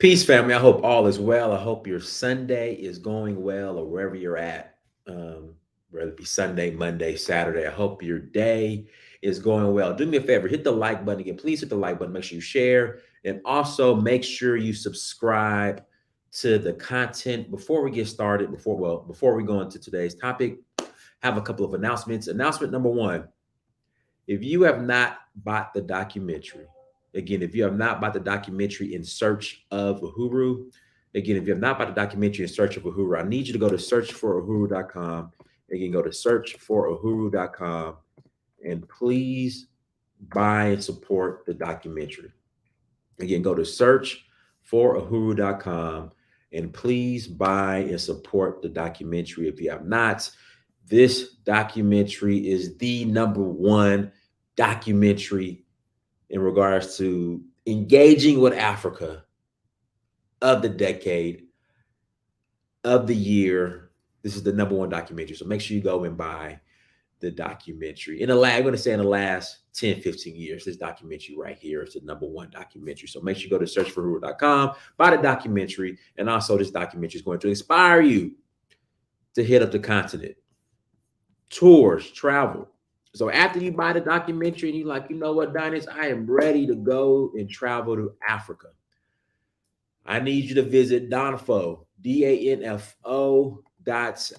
Peace, family. I hope all is well. I hope your Sunday is going well or wherever you're at, um, whether it be Sunday, Monday, Saturday. I hope your day is going well. Do me a favor, hit the like button again. Please hit the like button. Make sure you share and also make sure you subscribe to the content. Before we get started, before we go into today's topic, have a couple of announcements. Announcement number one: if you have not bought the documentary, again, if you have not bought the documentary In Search of Uhuru, again, if you have not bought the documentary In Search of Uhuru, I need you to go to searchforuhuru.com. Again, go to searchforuhuru.com and please buy and support the documentary. Again, go to searchforuhuru.com and please buy and support the documentary if you have not. This documentary is the number one documentary in regards to engaging with Africa of the decade, of the year. This is the number one documentary. So make sure you go and buy the documentary. I'm going to say in the last 10, 15 years, this documentary right here is the number one documentary. So make sure you go to searchforhuru.com, buy the documentary, and also this documentary is going to inspire you to hit up the continent, tours, travel. So after you buy the documentary and you're like, you know what, Dynast, I am ready to go and travel to Africa. I need you to visit Danfo, DANFO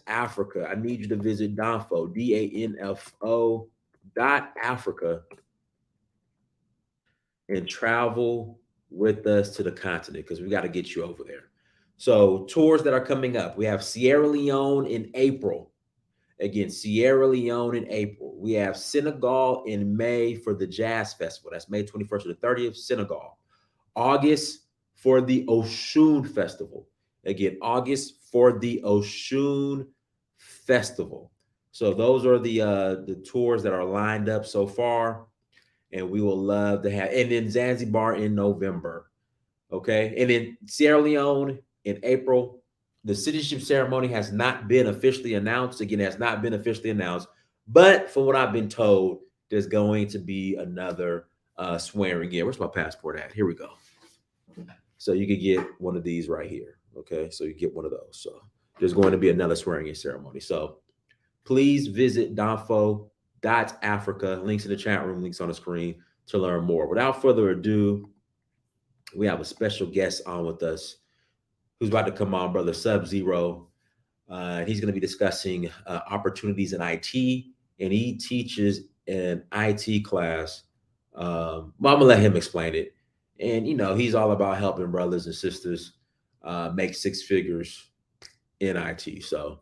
Africa. I need you to visit Danfo, DANFO Africa, and travel with us to the continent because we got to get you over there. So tours that are coming up, we have Sierra Leone in April. Again, Sierra Leone in April. We have Senegal in May for the Jazz Festival. That's May 21st to the 30th, Senegal. August for the Oshun Festival. Again, August for the Oshun Festival. So those are the tours that are lined up so far, and we will love to have. And then Zanzibar in November, okay. And then Sierra Leone in April. The citizenship ceremony has not been officially announced. Again, has not been officially announced, but from what I've been told, there's going to be another swearing in. Where's my passport at? Here we go. So you could get one of these right here. Okay, so you get one of those. So there's going to be another swearing in ceremony. So please visit Africa. Links in the chat room, links on the screen to learn more. Without further ado, we have a special guest on with us who's about to come on, brother Subzero. He's going to be discussing opportunities in IT, and he teaches an IT class. Well, I'm gonna let him explain it. And he's all about helping brothers and sisters make six figures in IT. So,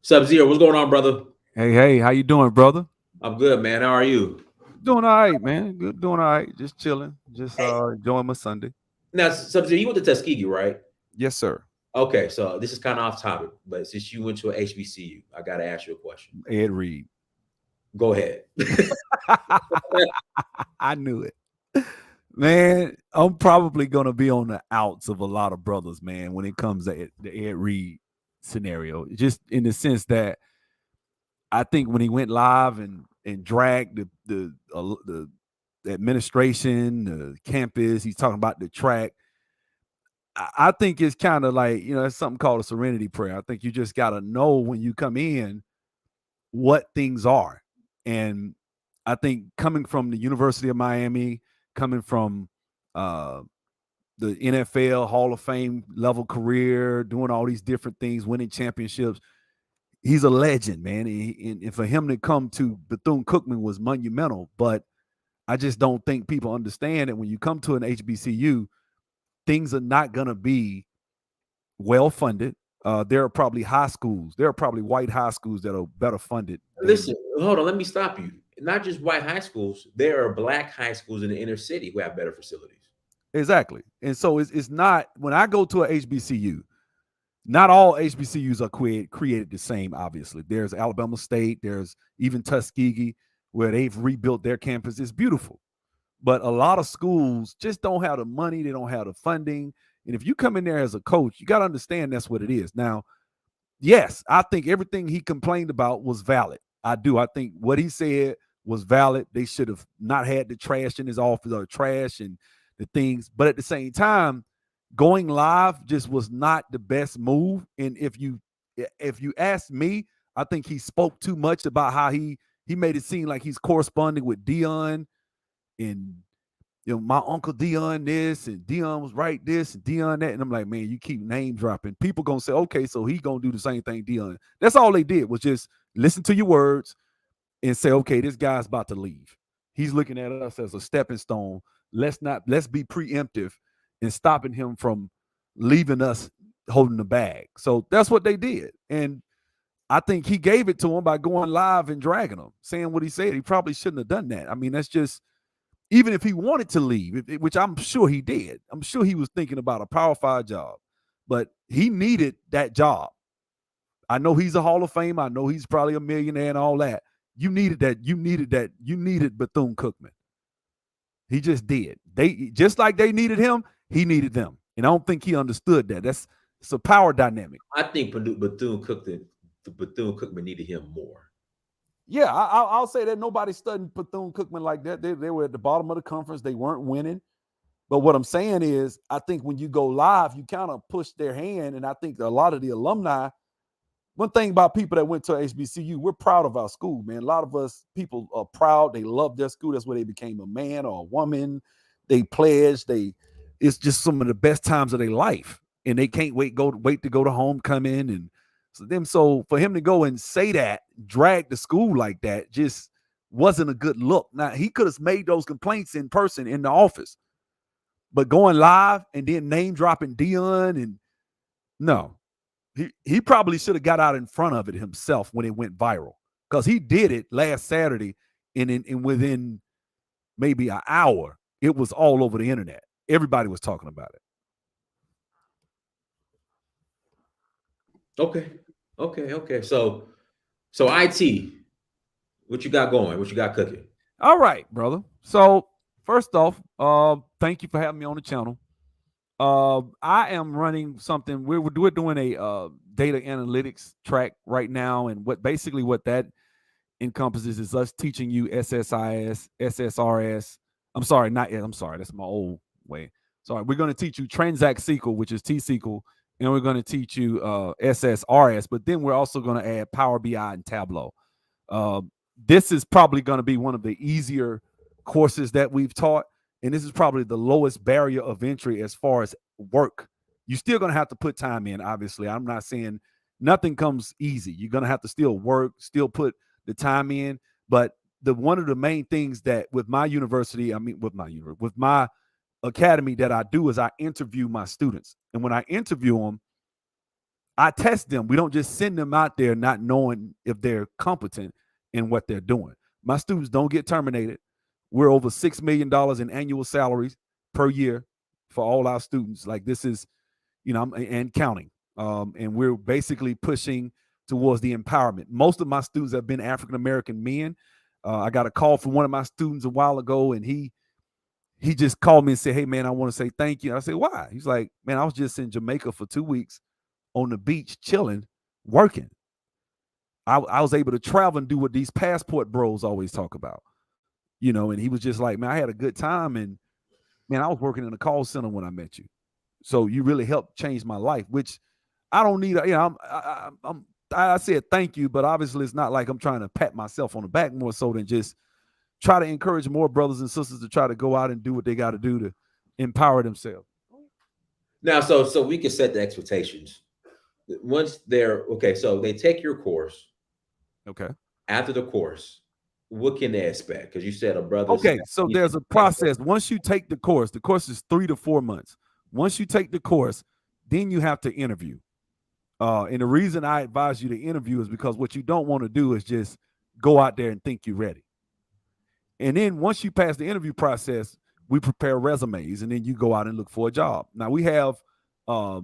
Subzero, what's going on, brother? Hey, how you doing, brother? I'm good, man. How are you? Doing all right, man. Good, doing all right. Just chilling. Just Hey, enjoying my Sunday. now, Subzero, you went to Tuskegee, right? Yes, sir. Okay, so this is kind of off topic, but since you went to a HBCU, I got to ask you a question. Ed Reed. Go ahead. I knew it. Man, I'm probably gonna be on the outs of a lot of brothers, man, when it comes to the Ed Reed scenario. Just in the sense that I think when he went live and dragged the administration, the campus, he's talking about the track. I think it's kind of like, it's something called a serenity prayer. I think you just got to know when you come in what things are. And I think coming from the University of Miami, coming from uh, the NFL Hall of Fame level career, doing all these different things, winning championships, he's a legend, man. And for him to come to Bethune-Cookman was monumental. But I just don't think people understand that when you come to an HBCU, things are not going to be well funded. There are probably high schools. There are probably white high schools that are better funded than Listen, hold on. Let me stop you. Not just white high schools. There are black high schools in the inner city who have better facilities. exactly. And so it's not when I go to a HBCU. Not all HBCUs are created the same. Obviously, there's Alabama State. There's even Tuskegee, where they've rebuilt their campus. It's beautiful, but a lot of schools just don't have the money. They don't have the funding. And if you come in there as a coach, you got to understand that's what it is. Now, yes, I think everything he complained about was valid. I do. I think what he said was valid. They should have not had the trash in his office or trash and the things. But at the same time, going live just was not the best move. And if you ask me, I think he spoke too much about how he made it seem like he's corresponding with Dion, and my uncle Dion this, and Dion was right this, and Dion that. And I'm like, man, you keep name dropping. People gonna say, okay, so he gonna do the same thing Dion. That's all they did, was just listen to your words and say, okay, this guy's about to leave. He's looking at us as a stepping stone. Let's be preemptive in stopping him from leaving us holding the bag. So that's what they did. And I think he gave it to him by going live and dragging him, saying what he said. He probably shouldn't have done that. I mean, that's just, even if he wanted to leave, which I'm sure he did, I'm sure he was thinking about a Power 5 job, but he needed that job. I know he's a Hall of Fame. I know he's probably a millionaire and all that. You needed that. You needed Bethune-Cookman. He just did. They just like they needed him, he needed them. And I don't think he understood that. It's a power dynamic. I think Bethune-Cookman needed him more. Yeah, I'll say that nobody studied Bethune-Cookman like that. They were at the bottom of the conference. They weren't winning. But what I'm saying is, I think when you go live, you kind of push their hand. And I think a lot of the alumni, one thing about people that went to HBCU, we're proud of our school, man. A lot of us people are proud. They love their school. That's where they became a man or a woman. They pledged. It's just some of the best times of their life. And they can't wait to go to homecoming. And so for him to go and say that, drag the school like that, just wasn't a good look. Now, he could have made those complaints in person in the office. But going live and then name dropping Dion, and no. He probably should have got out in front of it himself when it went viral, because he did it last Saturday, and within maybe an hour, it was all over the internet. Everybody was talking about it. Okay. So IT, what you got going? What you got cooking? All right, brother. So first off, thank you for having me on the channel. I am running something. We're doing a data analytics track right now, and what that encompasses is us teaching you SSIS, SSRS. I'm sorry, that's my old way. Sorry, we're going to teach you Transact SQL, which is T-SQL, and we're going to teach you SSRS. But then we're also going to add Power BI and Tableau. This is probably going to be one of the easier courses that we've taught. And this is probably the lowest barrier of entry as far as work. You're still going to have to put time in, obviously. I'm not saying nothing comes easy. You're going to have to still work, still put the time in. But one of the main things that with my university, with my academy that I do is I interview my students. And when I interview them, I test them. We don't just send them out there not knowing if they're competent in what they're doing. My students don't get terminated. We're over $6 million in annual salaries per year for all our students. Like, this is, and counting. And we're basically pushing towards the empowerment. Most of my students have been African-American men. I got a call from one of my students a while ago, and he just called me and said, hey, man, I want to say thank you. I said, why? He's like, man, I was just in Jamaica for 2 weeks on the beach, chilling, working. I was able to travel and do what these passport bros always talk about. And he was just like, man, I had a good time. And man, I was working in a call center when I met you. So you really helped change my life, which I don't need. I said thank you, but obviously it's not like I'm trying to pat myself on the back, more so than just try to encourage more brothers and sisters to try to go out and do what they got to do to empower themselves. Now, so we can set the expectations. Once they're okay, so they take your course. Okay. After the course, what can they expect? Because you said a brother. Okay, so there's a process. Once you take the course is 3 to 4 months. Once you take the course, then you have to interview. And the reason I advise you to interview is because what you don't want to do is just go out there and think you're ready. And then once you pass the interview process, we prepare resumes, and then you go out and look for a job. Now, we have 2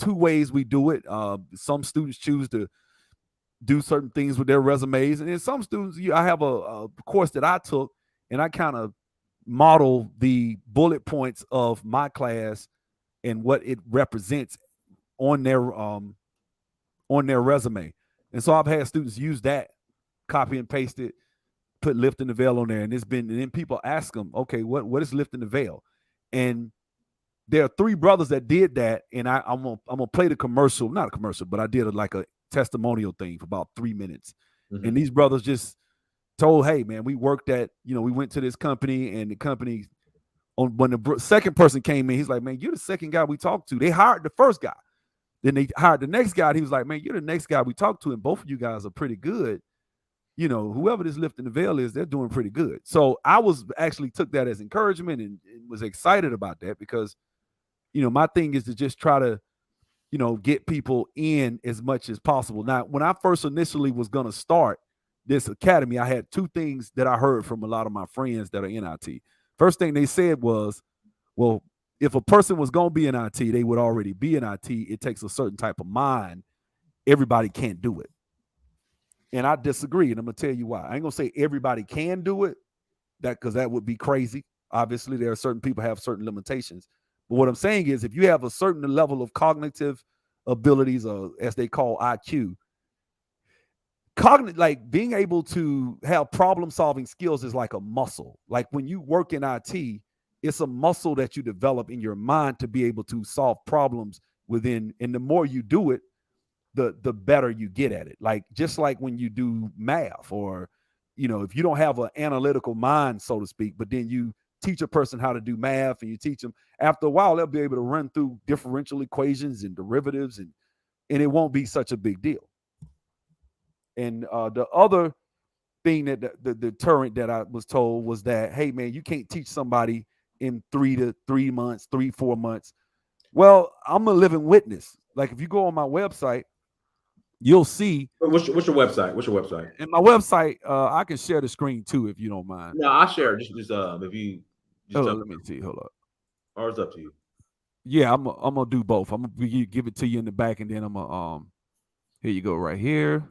ways we do it. Some students choose to do certain things with their resumes, and then some students, I have a course that I took, and I kind of model the bullet points of my class and what it represents on their resume. And so I've had students use that, copy and paste it, put lifting the veil on there, and then people ask them, okay, what is lifting the veil? And there are three brothers that did that, and I'm gonna play the commercial, not a commercial, but I did like a testimonial thing for about 3 minutes. Mhm. And these brothers just told, hey man, we worked at, we went to this company, and the company, when the second person came in, he's like, man, you're the second guy we talked to. They hired the first guy, then they hired the next guy, and he was like, man, you're the next guy we talked to, and both of you guys are pretty good. Whoever this lifting the veil is, they're doing pretty good. So I was actually took that as encouragement, and was excited about that, because my thing is to just try to get people in as much as possible. Now, when I first initially was going to start this academy, I had two things that I heard from a lot of my friends that are in IT. First thing they said was, well, if a person was going to be in IT, they would already be in IT. It takes a certain type of mind. Everybody can't do it. And I disagree, and I'm going to tell you why. I ain't going to say everybody can do it, because that would be crazy. Obviously, there are certain people have certain limitations. But what I'm saying is, if you have a certain level of cognitive abilities, or as they call IQ, like being able to have problem-solving skills is like a muscle. Like when you work in IT, it's a muscle that you develop in your mind to be able to solve problems within. And the more you do it, the better you get at it. Like just like when you do math, or if you don't have an analytical mind, so to speak, but then you teach a person how to do math, and you teach them, after a while they'll be able to run through differential equations and derivatives, and it won't be such a big deal. And the other thing that the deterrent that I was told was that, hey man, you can't teach somebody in 3 months, 4 months. Well, I'm a living witness. Like if you go on my website, you'll see. What's your website? What's your website? And my website, I can share the screen too if you don't mind. No, I'll share it. Just if you just let me see. Hold up. Or it's up to you. Yeah, I'm gonna do both. I'm gonna give it to you in the back, and then I'm gonna here you go, right here.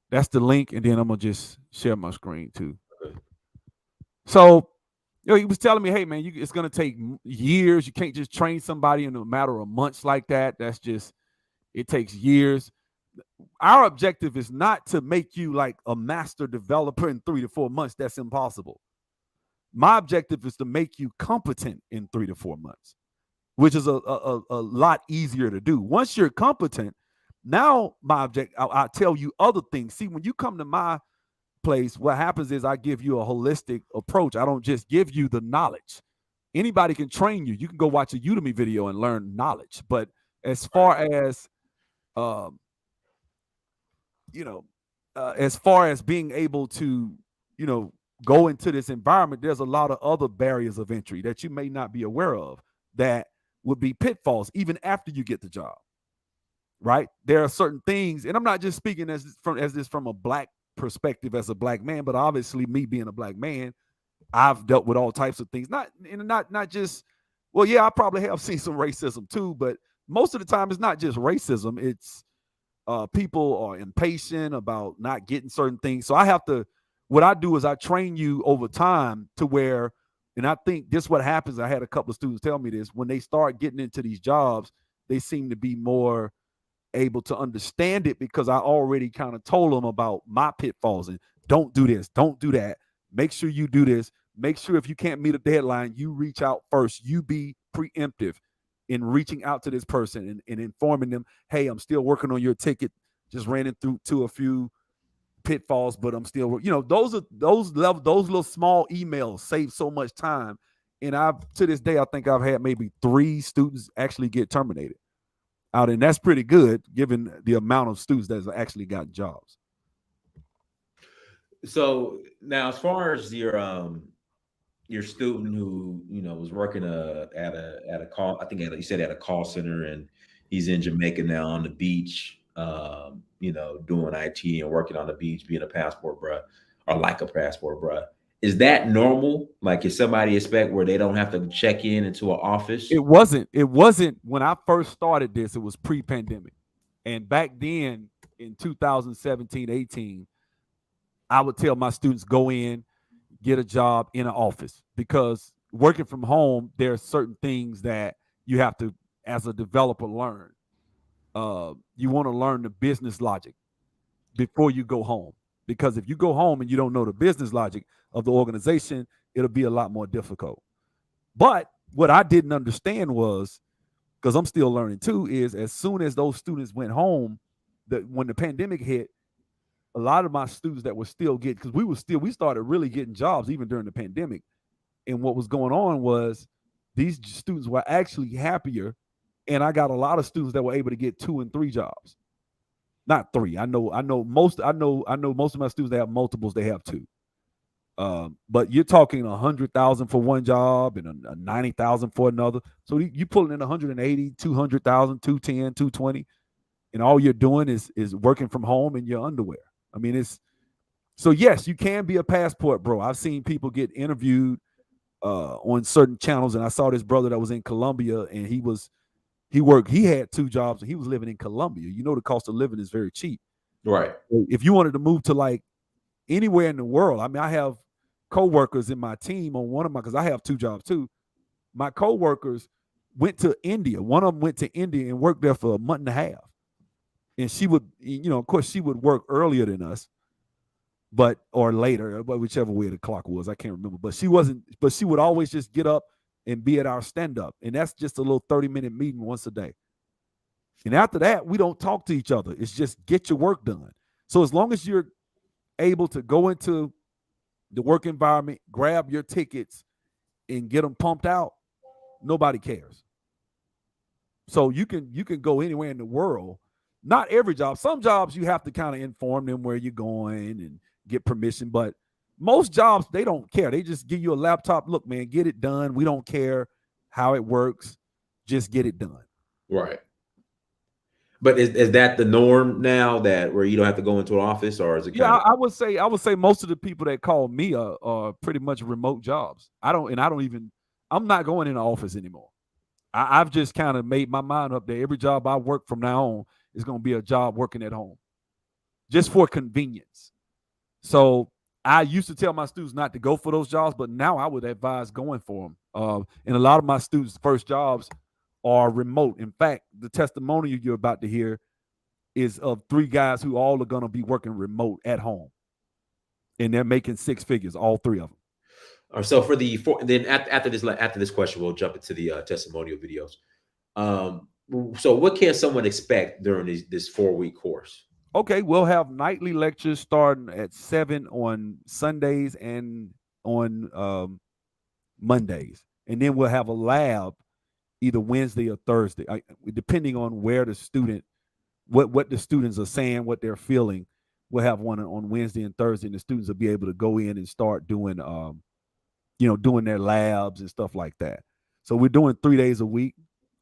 That's the link, and then I'm gonna just share my screen too. Okay. So, he was telling me, hey man, it's gonna take years. You can't just train somebody in a matter of months like that. That's just, it takes years. Our objective is not to make you like a master developer in 3 to 4 months. That's impossible. My objective is to make you competent in 3 to 4 months, which is a lot easier to do. Once you're competent, now my object, I'll tell you other things. See, when you come to my place, what happens is I give you a holistic approach. I don't just give you the knowledge. Anybody can train you. You can go watch a Udemy video and learn knowledge. But as far as as far as being able to, go into this environment, there's a lot of other barriers of entry that you may not be aware of that would be pitfalls even after you get the job. Right? There are certain things, and I'm not just speaking as this from a black perspective as a black man, but obviously me being a black man, I've dealt with all types of things. Not just, well, yeah, I probably have seen some racism too, but most of the time it's not just racism. It's people are impatient about not getting certain things. So what I do is I train you over time to where, and I think this is what happens. I had a couple of students tell me this, when they start getting into these jobs, they seem to be more able to understand it because I already kind of told them about my pitfalls and don't do this, don't do that. Make sure you do this. Make sure if you can't meet a deadline, you reach out first. You be preemptive in reaching out to this person and informing them, hey, I'm still working on your ticket. Just ran it through to a few pitfalls, but I'm still, those little small emails save so much time. And to this day, I think I've had maybe 3 students actually get terminated out, and that's pretty good given the amount of students that have actually gotten jobs. So now, as far as your student who was working at a call, I think you said at a call center, and he's in Jamaica now on the beach, doing IT and working on the beach, being a passport bruh, or like a passport bruh. Is that normal? Like, is somebody expect where they don't have to check into an office? It wasn't when I first started this. It was pre-pandemic, and back then in 2017, 18, I would tell my students, go in, get a job in an office, because working from home, there are certain things that you have to, as a developer, learn. You want to learn the business logic before you go home, because if you go home and you don't know the business logic of the organization, it'll be a lot more difficult. But what I didn't understand was, because I'm still learning too, is as soon as those students went home, that when the pandemic hit, a lot of my students that were still getting, because we started really getting jobs even during the pandemic. And what was going on was these students were actually happier. And I got a lot of students that were able to get 2 and 3 jobs. Not 3. I know most of my students that have multiples, they have 2. But you're talking 100,000 for one job and a 90,000 for another. So you pulling in 180, 200,000, 210, 220, and all you're doing is working from home in your underwear. I mean, it's so yes, you can be a passport bro. I've seen people get interviewed on certain channels, and I saw this brother that was in Colombia, and he had 2 jobs, and he was living in Colombia. You know, the cost of living is very cheap. Right. If you wanted to move to like anywhere in the world, I mean, I have co-workers in my team on one of my, because I have 2 jobs too. My co-workers went to India. One of them went to India and worked there for a month and a half. And she would, of course, she would work earlier than us, or later, but whichever way the clock was, I can't remember. But she would always just get up and be at our stand-up. And that's just a little 30-minute meeting once a day. And after that, we don't talk to each other. It's just get your work done. So as long as you're able to go into the work environment, grab your tickets, and get them pumped out, nobody cares. So you can go anywhere in the world. Not every job. Some jobs you have to kind of inform them where you're going and get permission. But most jobs, they don't care. They just give you a laptop. Look, man, get it done. We don't care how it works. Just get it done. Right. But is that the norm now, that where you don't have to go into an office, or is it? I would say most of the people that call me are pretty much remote jobs. I'm not going in the office anymore. I've just kind of made my mind up that every job I work from now on is going to be a job working at home, just for convenience. So I used to tell my students not to go for those jobs, but now I would advise going for them. And a lot of my students' first jobs are remote. In fact, the testimonial you're about to hear is of 3 guys who all are going to be working remote at home, and they're making 6 figures, all 3 of them. So then after this question, we'll jump into the testimonial videos. So what can someone expect during this 4-week course? Okay, we'll have nightly lectures starting at 7 on Sundays and on Mondays, and then we'll have a lab either Wednesday or Thursday, depending on where the student, what the students are saying, what they're feeling. We'll have one on Wednesday and Thursday, and the students will be able to go in and start doing doing their labs and stuff like that. So we're doing 3 days a week.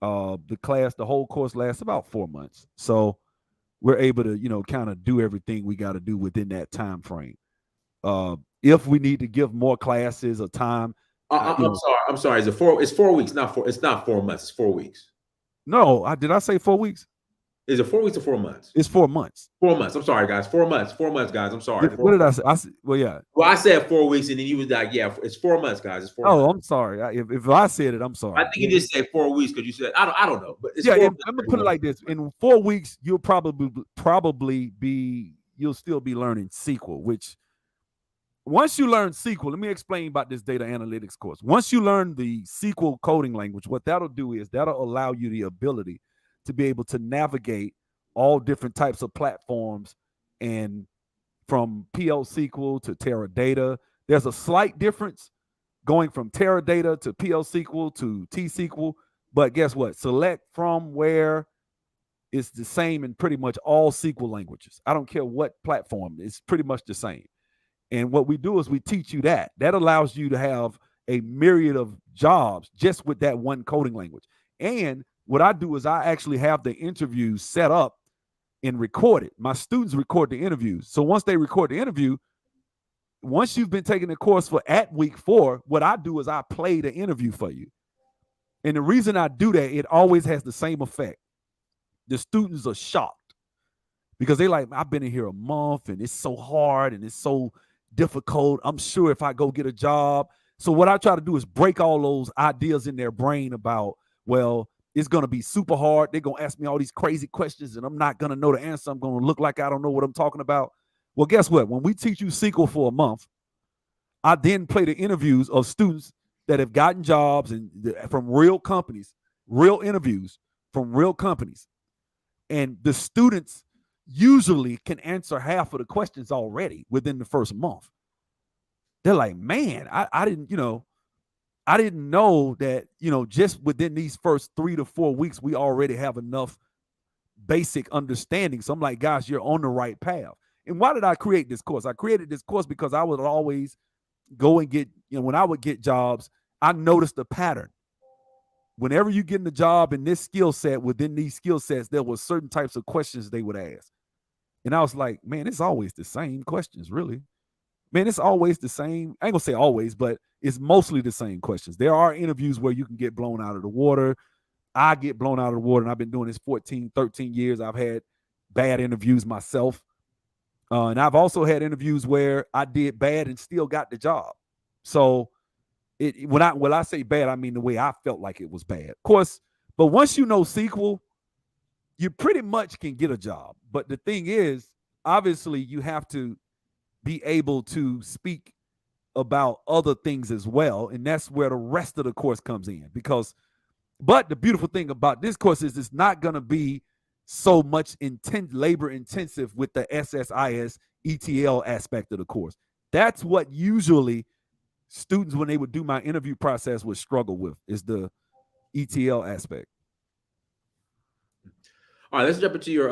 The whole course lasts about 4 months. So we're able to, kind of do everything we got to do within that time frame. If we need to give more classes or time. I'm sorry. It's 4 weeks, it's not 4 months. It's 4 weeks. No, did I say 4 weeks? Is it 4 weeks or 4 months? It's 4 months. 4 months. I'm sorry, guys. 4 months. 4 months, guys. I'm sorry. What did I say? Well, yeah. Well, I said 4 weeks, and then you was like, "Yeah, it's 4 months, guys. It's 4 months." Oh, I'm sorry. If I said it, I'm sorry. I think you just said 4 weeks because you said I don't know, but it's I'm gonna put it like this: in 4 weeks, you'll probably you'll still be learning SQL. Which once you learn SQL, let me explain about this data analytics course. Once you learn the SQL coding language, what that'll do is that'll allow you the ability to be able to navigate all different types of platforms, and from PL SQL to Teradata. There's a slight difference going from Teradata to PL SQL to T SQL, but guess what? Select from where it's the same in pretty much all SQL languages. I don't care what platform, it's pretty much the same. And what we do is we teach you that. That allows you to have a myriad of jobs just with that one coding language. And what I do is I actually have the interviews set up and record it. My students record the interviews. So once they record the interview, once you've been taking the course at week 4, what I do is I play the interview for you. And the reason I do that, it always has the same effect. The students are shocked because they like, I've been in here a month and it's so hard and it's so difficult. I'm sure if I go get a job. So what I try to do is break all those ideas in their brain about, well, it's going to be super hard. They're going to ask me all these crazy questions and I'm not going to know the answer. I'm going to look like I don't know what I'm talking about. Well, guess what? When we teach you SQL for a month, I then play the interviews of students that have gotten jobs and from real companies, real interviews from real companies. And the students usually can answer half of the questions already within the first month. They're like, man, I didn't, I didn't know that, just within these first 3 to 4 weeks, we already have enough basic understanding. So I'm like, guys, you're on the right path. And why did I create this course? I created this course because I would always go and get, when I would get jobs, I noticed a pattern. Whenever you get in the job in this skill set, within these skill sets, there were certain types of questions they would ask. And I was like, man, it's always the same questions, really. Man, it's always the same. I ain't gonna say always, but it's mostly the same questions. There are interviews where you can get blown out of the water. I get blown out of the water, and I've been doing this 14, 13 years. I've had bad interviews myself. And I've also had interviews where I did bad and still got the job. So when I say bad, I mean the way I felt like it was bad. Of course, but once you know SQL, you pretty much can get a job. But the thing is, obviously, you have to be able to speak about other things as well. And that's where the rest of the course comes in. But the beautiful thing about this course is it's not going to be so much labor intensive with the SSIS ETL aspect of the course. That's what usually students, when they would do my interview process, would struggle with, is the ETL aspect. All right, let's jump into your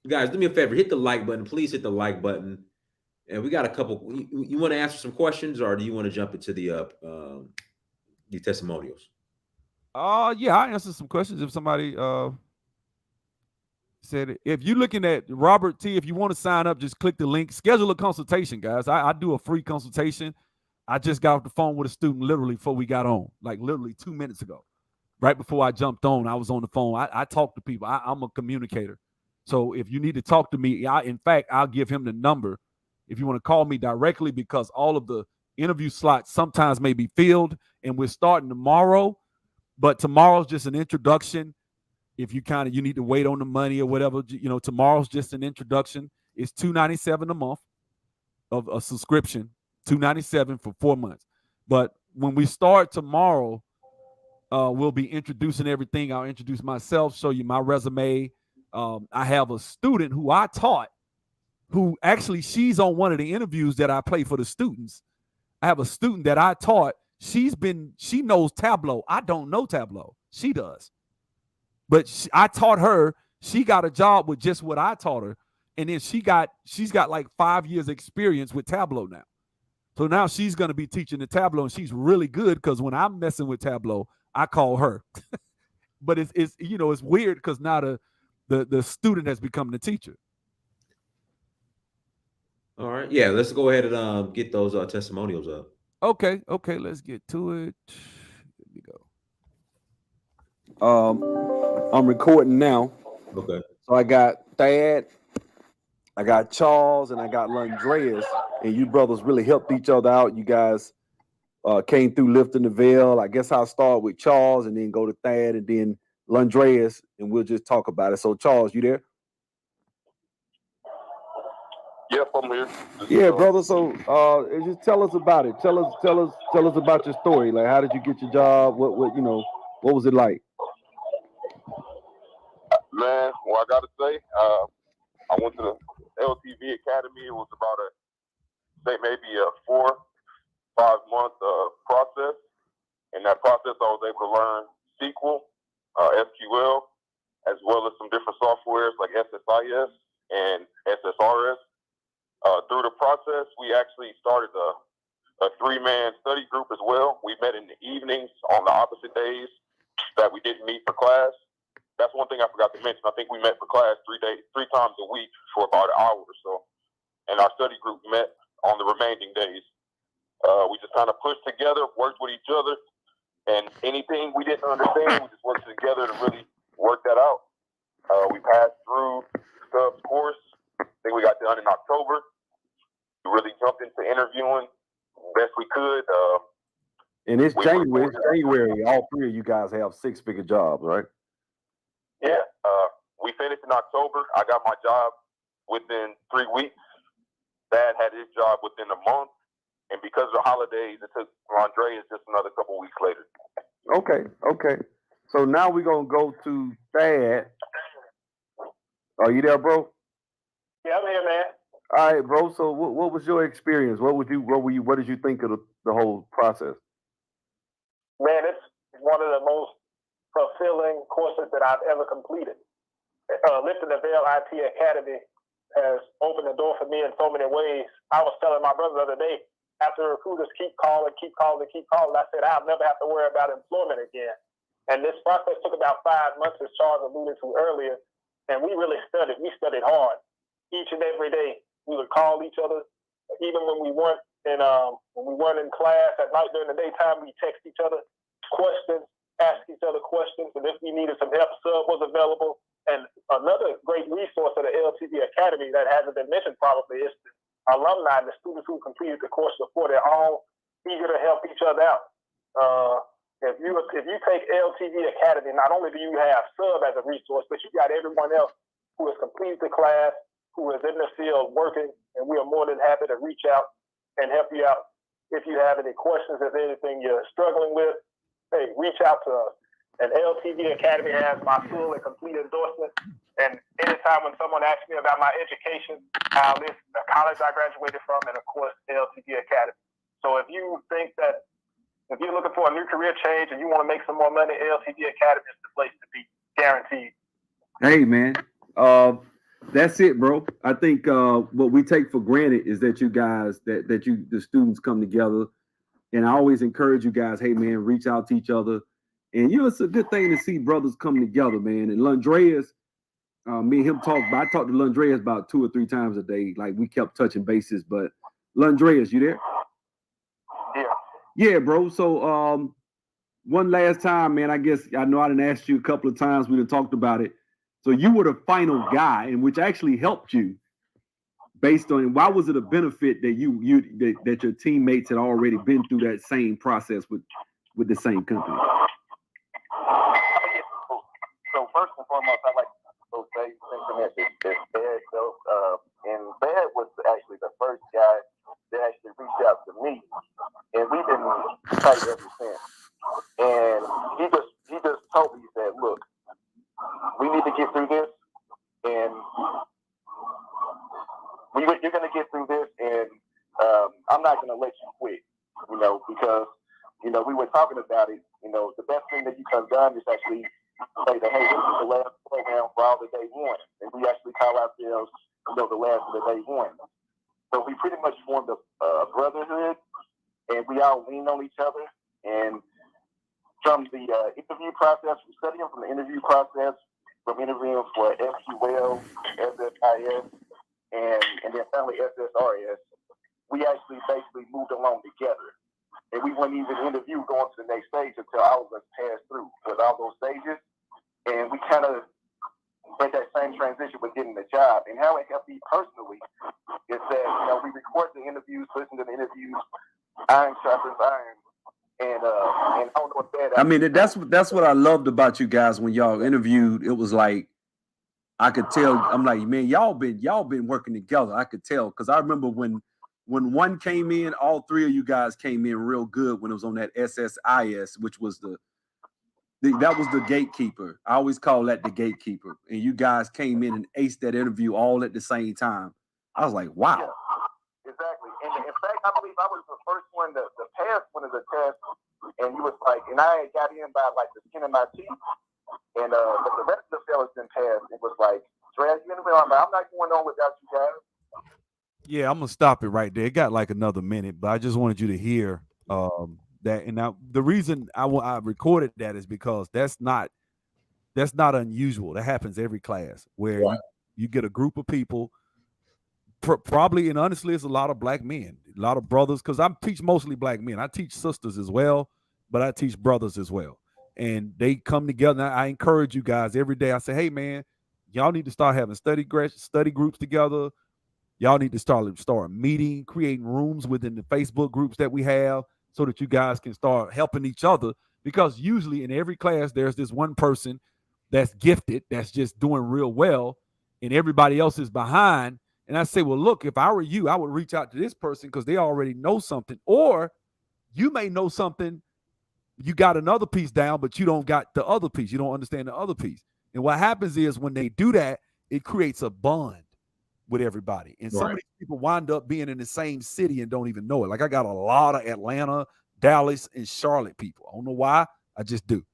guys. Do me a favor, hit the like button. Please hit the like button. And we got a couple. You want to answer some questions, or do you want to jump into the testimonials? Yeah, I answer some questions if somebody said it. If you're looking at Robert T, if you want to sign up, just click the link. Schedule a consultation, guys. I do a free consultation. I just got off the phone with a student literally before we got on, like literally 2 minutes ago. Right before I jumped on, I was on the phone. I talk to people. I'm a communicator. So if you need to talk to me, in fact, I'll give him the number if you want to call me directly, because all of the interview slots sometimes may be filled, and we're starting tomorrow. But tomorrow's just an introduction. If you need to wait on the money or whatever, tomorrow's just an introduction. It's $297 a month of a subscription, $297 for 4 months. But when we start tomorrow, we'll be introducing everything. I'll introduce myself, show you my resume. I have a student who I taught, who actually, she's on one of the interviews that I play for the students. I have a student that I taught. She knows Tableau. I don't know Tableau. She does. But I taught her. She got a job with just what I taught her. And then she's got like 5 years experience with Tableau now. So now she's going to be teaching the Tableau, and she's really good, because when I'm messing with Tableau, I call her. But it's weird because now the student has become the teacher. All right. Yeah, let's go ahead and get those testimonials up. Okay, let's get to it. Here we go. I'm recording now. Okay. So I got Thad, I got Charles, and I got Landreas, and you brothers really helped each other out. You guys came through lifting the veil. I guess I'll start with Charles and then go to Thad and then Landreas, and we'll just talk about it. So Charles, you there? Yep, I'm here. Yeah, brother. So just tell us about it. Tell us about your story. Like, how did you get your job? What was it like? Man, well, I got to say, I went to the LTV Academy. It was about maybe a 4-5 month process. In that process, I was able to learn SQL, SQL, as well as some different softwares like SSIS and SSRS. Through the process, we actually started a 3-man study group as well. We met in the evenings on the opposite days that we didn't meet for class. That's one thing I forgot to mention. I think we met for class 3 times a week for about an hour or so. And our study group met on the remaining days. We just kind of pushed together, worked with each other, and anything we didn't understand, we just worked together to really work that out. We passed through Sub's course. I think we got done in October. We really jumped into interviewing best we could. And it's January. All three of you guys have 6-figure jobs, right? Yeah. We finished in October. I got my job within 3 weeks. Dad had his job within a month. And because of the holidays, it took Andreas just another couple weeks later. Okay. So now we're gonna go to Thad. Are you there, bro? Yeah, I'm here, man. All right, bro. So what was your experience? What did you think of the whole process? Man, it's one of the most fulfilling courses that I've ever completed. Lifting the Veil IT Academy has opened the door for me in so many ways. I was telling my brother the other day, after recruiters keep calling, I said, I'll never have to worry about employment again. And this process took about 5 months, as Charles alluded to earlier, and we really studied. We studied hard. Each and every day, we would call each other, even when we weren't in class at night during the daytime. We text each other questions, ask each other questions, and if we needed some help, Sub was available. And another great resource of the LTV Academy that hasn't been mentioned probably is the alumni, the students who completed the course before. They're all eager to help each other out. If you take LTV Academy, not only do you have Sub as a resource, but you got everyone else who has completed the class, who is in the field working, and we are more than happy to reach out and help you out. If you have any questions, if anything you're struggling with, hey, reach out to us. And LTV Academy has my full and complete endorsement. And anytime when someone asks me about my education, I'll list the college I graduated from, and of course, LTV Academy. So if you think that, if you're looking for a new career change and you want to make some more money, LTV Academy is the place to be, guaranteed. Hey, man. That's it, bro. I think what we take for granted is that you guys, the students come together. And I always encourage you guys, hey, man, reach out to each other. And, it's a good thing to see brothers come together, man. And Landreas, me and him talk, but I talked to Landreas about 2 or 3 times a day. Like, we kept touching bases. But Landreas, you there? Yeah. Yeah, bro. So one last time, man, I guess I know I done asked you a couple of times. We done talked about it. So you were the final guy, and which actually helped you based on, why was it a benefit that that your teammates had already been through that same process with the same company? So first and foremost, I'd like to say something that Bad. So, and Bad was actually the first guy that actually reached out to me, and we've been tight ever since. And he just told me that, look, we need to get through this, and you're going to get through this, and I'm not going to let you quit, because, we were talking about it. The best thing that you could have done is actually say that, hey, this is the last program for all the day one, and we actually call ourselves, the last of the day one. So we pretty much formed a brotherhood, and we all lean on each other, and from the interview process, from studying from the interview process, from interviewing for SQL, SSIS, and then finally SSRS, we actually basically moved along together. And we wouldn't even interview going to the next stage until all of us passed through with all those stages. And we kind of had that same transition with getting the job. And how it helped me personally is that, we record the interviews, listen to the interviews, iron sharpens iron. And I don't know what that. I mean, that's what I loved about you guys when y'all interviewed. It was like, I could tell. I'm like, man, y'all been working together. I could tell, because I remember when one came in, all 3 of you guys came in real good when it was on that SSIS, which was that was the gatekeeper. I always call that the gatekeeper. And you guys came in and aced that interview all at the same time. I was like, wow. Yeah, exactly. And in fact, I believe I was the first one to pass one of the tests. And he was like, and I had got in by like the skin of my teeth. And but the rest of the fellas didn't pass. It was like, Dre, you interview, I'm not going on without you guys. Yeah, I'm gonna stop it right there. It got like another minute, but I just wanted you to hear that. And now the reason I recorded that is because that's not unusual. That happens every class where you get a group of people, probably, and honestly, it's a lot of black men, a lot of brothers, because I teach mostly black men. I teach sisters as well, but I teach brothers as well. And they come together. And I encourage you guys every day. I say, hey, man, y'all need to start having study groups together. Y'all need to start meeting, creating rooms within the Facebook groups that we have so that you guys can start helping each other. Because usually in every class, there's this one person that's gifted, that's just doing real well, and everybody else is behind. And I say, well, look, if I were you, I would reach out to this person because they already know something. Or you may know something, you got another piece down, but you don't got the other piece. You don't understand the other piece. And what happens is when they do that, it creates a bond with everybody. And some of these people wind up being in the same city and don't even know it. Like I got a lot of Atlanta, Dallas, and Charlotte people. I don't know why. I just do.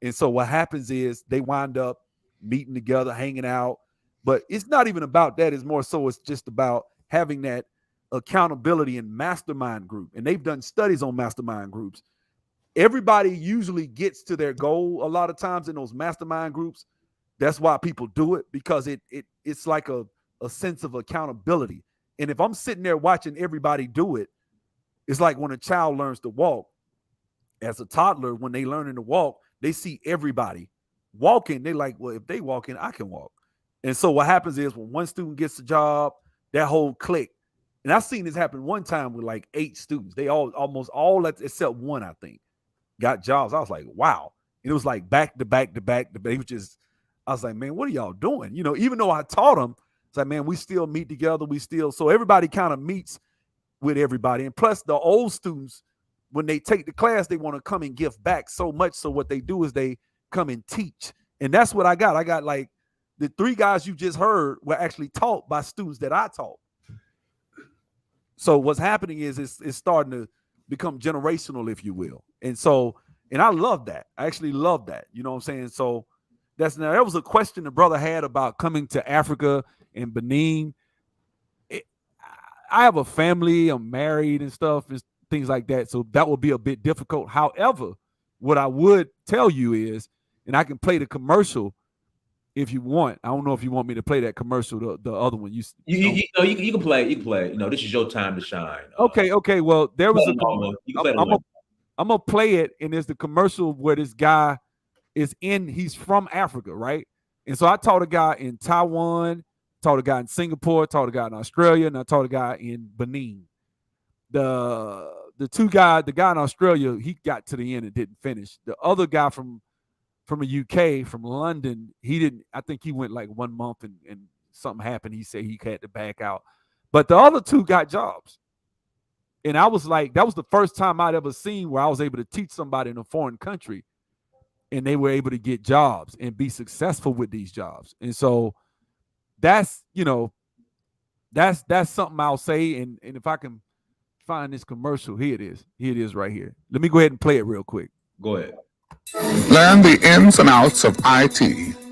And so what happens is they wind up meeting together, hanging out. But it's not even about that. It's more so it's just about having that accountability and mastermind group. And they've done studies on mastermind groups. Everybody usually gets to their goal a lot of times in those mastermind groups. That's why people do it, because it's like a sense of accountability. And if I'm sitting there watching everybody do it, it's like when a child learns to walk. As a toddler, when they learning to walk, they see everybody walking. They're like, well, if they walking, I can walk. And so what happens is when one student gets a job, that whole clique. And I've seen this happen one time with like 8 students. They almost all except one, I think, got jobs. I was like, wow. And it was like back to back to back to back. It was just, I was like, man, what are y'all doing? You know, even though I taught them, it's like, man, we still meet together. So everybody kind of meets with everybody. And plus the old students, when they take the class, they want to come and give back so much. So what they do is they come and teach. And that's what I got. I got like the 3 guys you just heard were actually taught by students that I taught. So what's happening is it's starting to become generational, if you will. And I love that. I actually love that. You know what I'm saying? So that was a question the brother had about coming to Africa and Benin. I have a family, I'm married and stuff and things like that. So that would be a bit difficult. However, what I would tell you is, and I can play the commercial if you want. I don't know if you want me to play that commercial, the other one. You can play. You can play. You know, this is your time to shine. Okay. Well, there was I'm gonna play it, and there's the commercial where this guy he's from Africa, right? And so I taught a guy in Taiwan, taught a guy in Singapore, taught a guy in Australia, and I taught a guy in Benin. The guy in Australia, he got to the end and didn't finish. The other guy from the UK, from London, he didn't. I think he went like 1 month and something happened. He said he had to back out. But the other 2 got jobs. And I was like, that was the first time I'd ever seen where I was able to teach somebody in a foreign country and they were able to get jobs and be successful with these jobs. And so that's something I'll say. And if I can find this commercial, here it is. Here it is right here. Let me go ahead and play it real quick. Go ahead. Learn the ins and outs of IT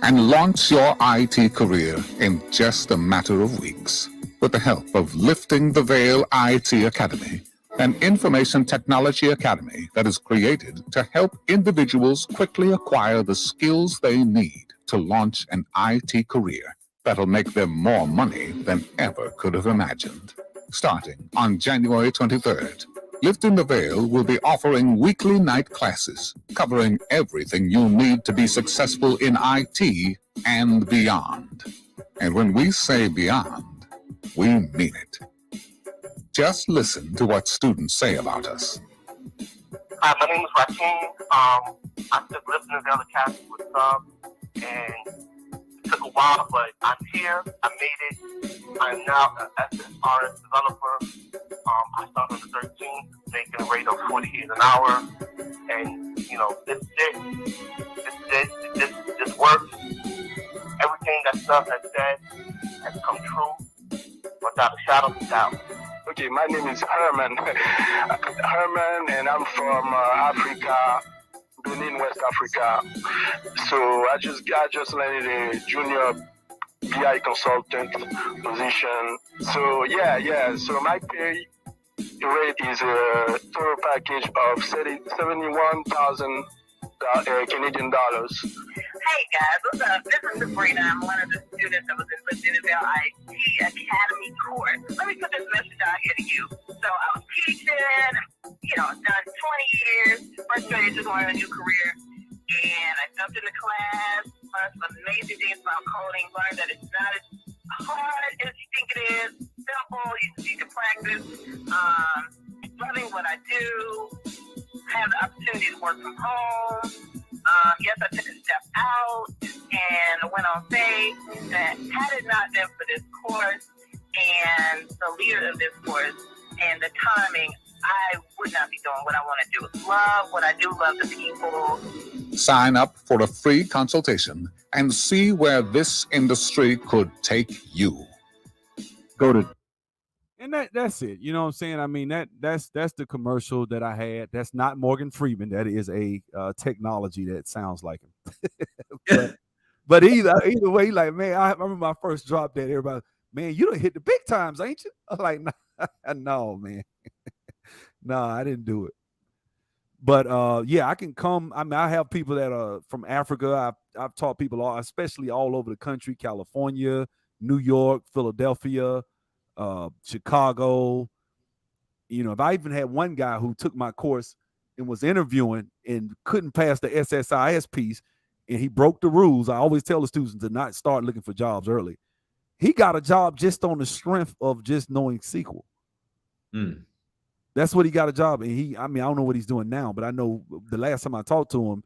and launch your IT career in just a matter of weeks with the help of Lifting the Veil IT Academy, an information technology academy that is created to help individuals quickly acquire the skills they need to launch an IT career that'll make them more money than ever could have imagined. Starting on January 23rd, Lifting the Veil will be offering weekly night classes covering everything you need to be successful in IT and beyond. And when we say beyond, we mean it. Just listen to what students say about us. Hi, my name is Raheem. I took Lifting the Veil Academy with Sub, and it took a while, but I'm here. I made it. I am now an SRS developer. I started on the 13th, making a rate of $48 an hour, and this works. Everything that Sub has said has come true, without a shadow of a doubt. Okay, my name is Herman. And I'm from Africa, Benin, West Africa. So I just landed a junior BI consultant position. So yeah. So my pay rate is a total package of 71,000 Canadian dollars. Hey guys, what's up? This is Sabrina. I'm one of the students that was in Lifting the Veil IT Academy course. Let me put this message out here to you. So I was teaching, I've done 20 years. First grade, just learning a new career. And I jumped into class, learned some amazing things about coding, learned that it's not as hard as you think it is. Simple, you can practice. Loving what I do. Have the opportunity to work from home. Yes, I took a step out and went on stage that had it not been for this course, and the leader of this course and the timing, I would not be doing what I want to do. Love what I do, love the people. Sign up for a free consultation and see where this industry could take you. Go to, and that's it. You know what I'm saying? I mean, that's the commercial that I had. That's not Morgan Freeman. That is a technology that sounds like him. but either way, like, man, I remember my first drop that everybody, man, you done hit the big times, ain't you? I'm like, no, man. No, I didn't do it. But yeah, I can come. I mean, I have people that are from Africa. I've taught people, especially all over the country, California, New York, Philadelphia, Chicago. You know, if I even had one guy who took my course and was interviewing and couldn't pass the SSIS piece, and he broke the rules. I always tell the students to not start looking for jobs early. He got a job just on the strength of just knowing SQL. That's what he got a job. And I mean, I don't know what he's doing now, but I know the last time I talked to him,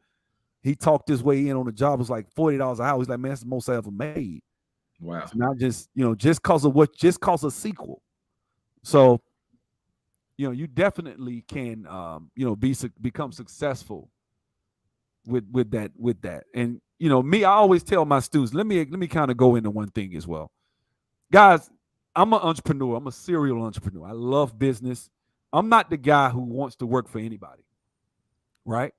he talked his way in on the job. It was like $40 an hour. He's like, man, that's the most I ever made. Wow. It's not just, just cause of SQL. So, you definitely can, become successful with that. And, me, I always tell my students, let me kind of go into one thing as well. Guys, I'm an entrepreneur. I'm a serial entrepreneur. I love business. I'm not the guy who wants to work for anybody, right?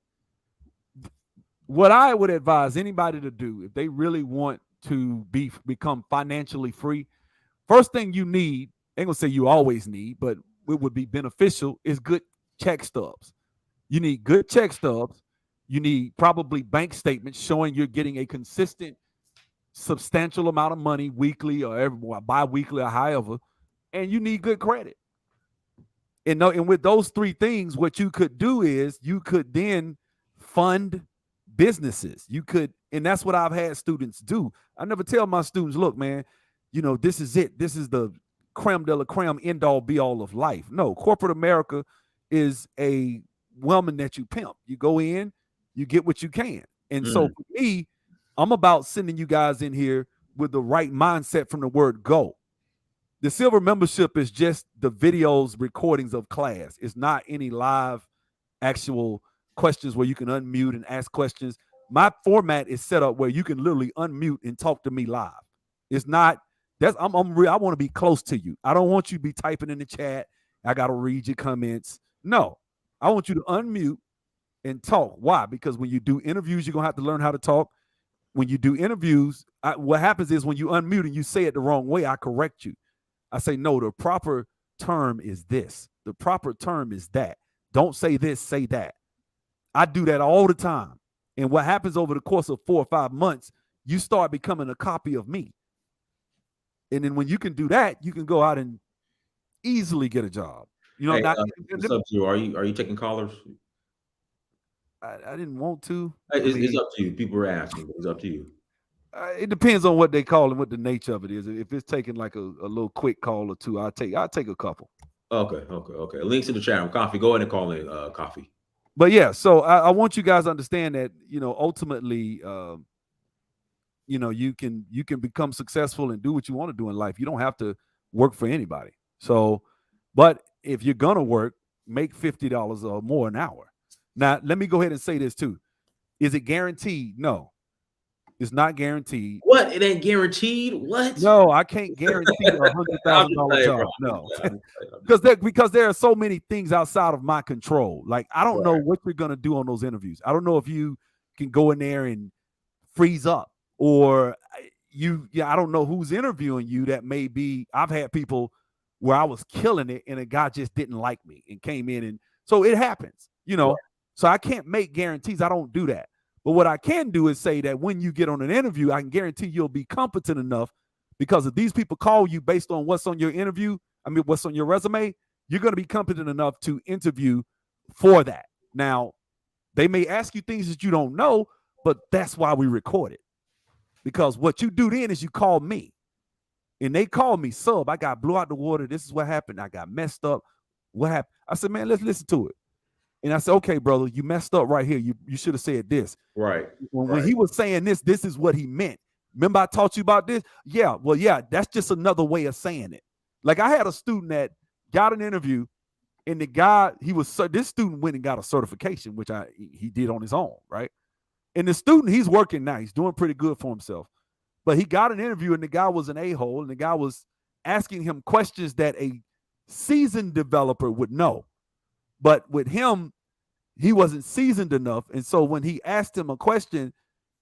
What I would advise anybody to do if they really want to become financially free, first thing you need, ain't gonna say you always need, but it would be beneficial, is good check stubs. You need good check stubs. You need probably bank statements showing you're getting a consistent, substantial amount of money weekly or bi-weekly or however, and you need good credit. And with those three things, what you could do is you could then fund businesses. You could, and that's what I've had students do. I never tell my students, look, man, this is it. This is the creme de la creme, end all be all of life. No, corporate America is a woman that you pimp. You go in, you get what you can. And so for me, I'm about sending you guys in here with the right mindset from the word go. The silver membership is just the videos, recordings of class. It's not any live actual questions where you can unmute and ask questions. My format is set up where you can literally unmute and talk to me live. It's not, I'm real. I want to be close to you. I don't want you to be typing in the chat. I got to read your comments. No, I want you to unmute and talk. Why? Because when you do interviews, you're going to have to learn how to talk. When you do interviews, what happens is when you unmute and you say it the wrong way, I correct you. I say, no, the proper term is this. The proper term is that. Don't say this, say that. I do that all the time. And what happens over the course of 4 or 5 months, you start becoming a copy of me. And then when you can do that, you can go out and easily get a job. Hey, Subzero, are you taking callers? I didn't want to. It's up to you. People are asking. It's up to you. It depends on what they call and what the nature of it is. If it's taking like a little quick call or two, I'll take a couple. Okay. Links in the chat room. Coffee. Go ahead and call in Coffee. But yeah, so I want you guys to understand that, ultimately, you can become successful and do what you want to do in life. You don't have to work for anybody. So, but if you're gonna work, make $50 or more an hour. Now, let me go ahead and say this too. Is it guaranteed? No. It's not guaranteed. What? It ain't guaranteed? What? No, I can't guarantee a $100,000 job. No, because there are so many things outside of my control. Like, I don't know what you're gonna do on those interviews. I don't know if you can go in there and freeze up, or I don't know who's interviewing you. That may be. I've had people where I was killing it and a guy just didn't like me and came in, and so it happens. So I can't make guarantees. I don't do that. But what I can do is say that when you get on an interview, I can guarantee you'll be competent enough, because if these people call you based on what's on your what's on your resume, you're going to be competent enough to interview for that. Now, they may ask you things that you don't know, but that's why we record it. Because what you do then is you call me. And they call me, Sub, I got blew out the water. This is what happened. I got messed up. What happened? I said, man, let's listen to it. And I said, okay, brother, you messed up right here. You should have said this. Right. When he was saying this is what he meant. Remember I taught you about this? Yeah. Well, yeah, that's just another way of saying it. Like I had a student that got an interview, and the guy, this student went and got a certification, which he did on his own, right? And the student, he's working now. He's doing pretty good for himself. But he got an interview, and the guy was an a-hole, and the guy was asking him questions that a seasoned developer would know. But with him, he wasn't seasoned enough. And so when he asked him a question,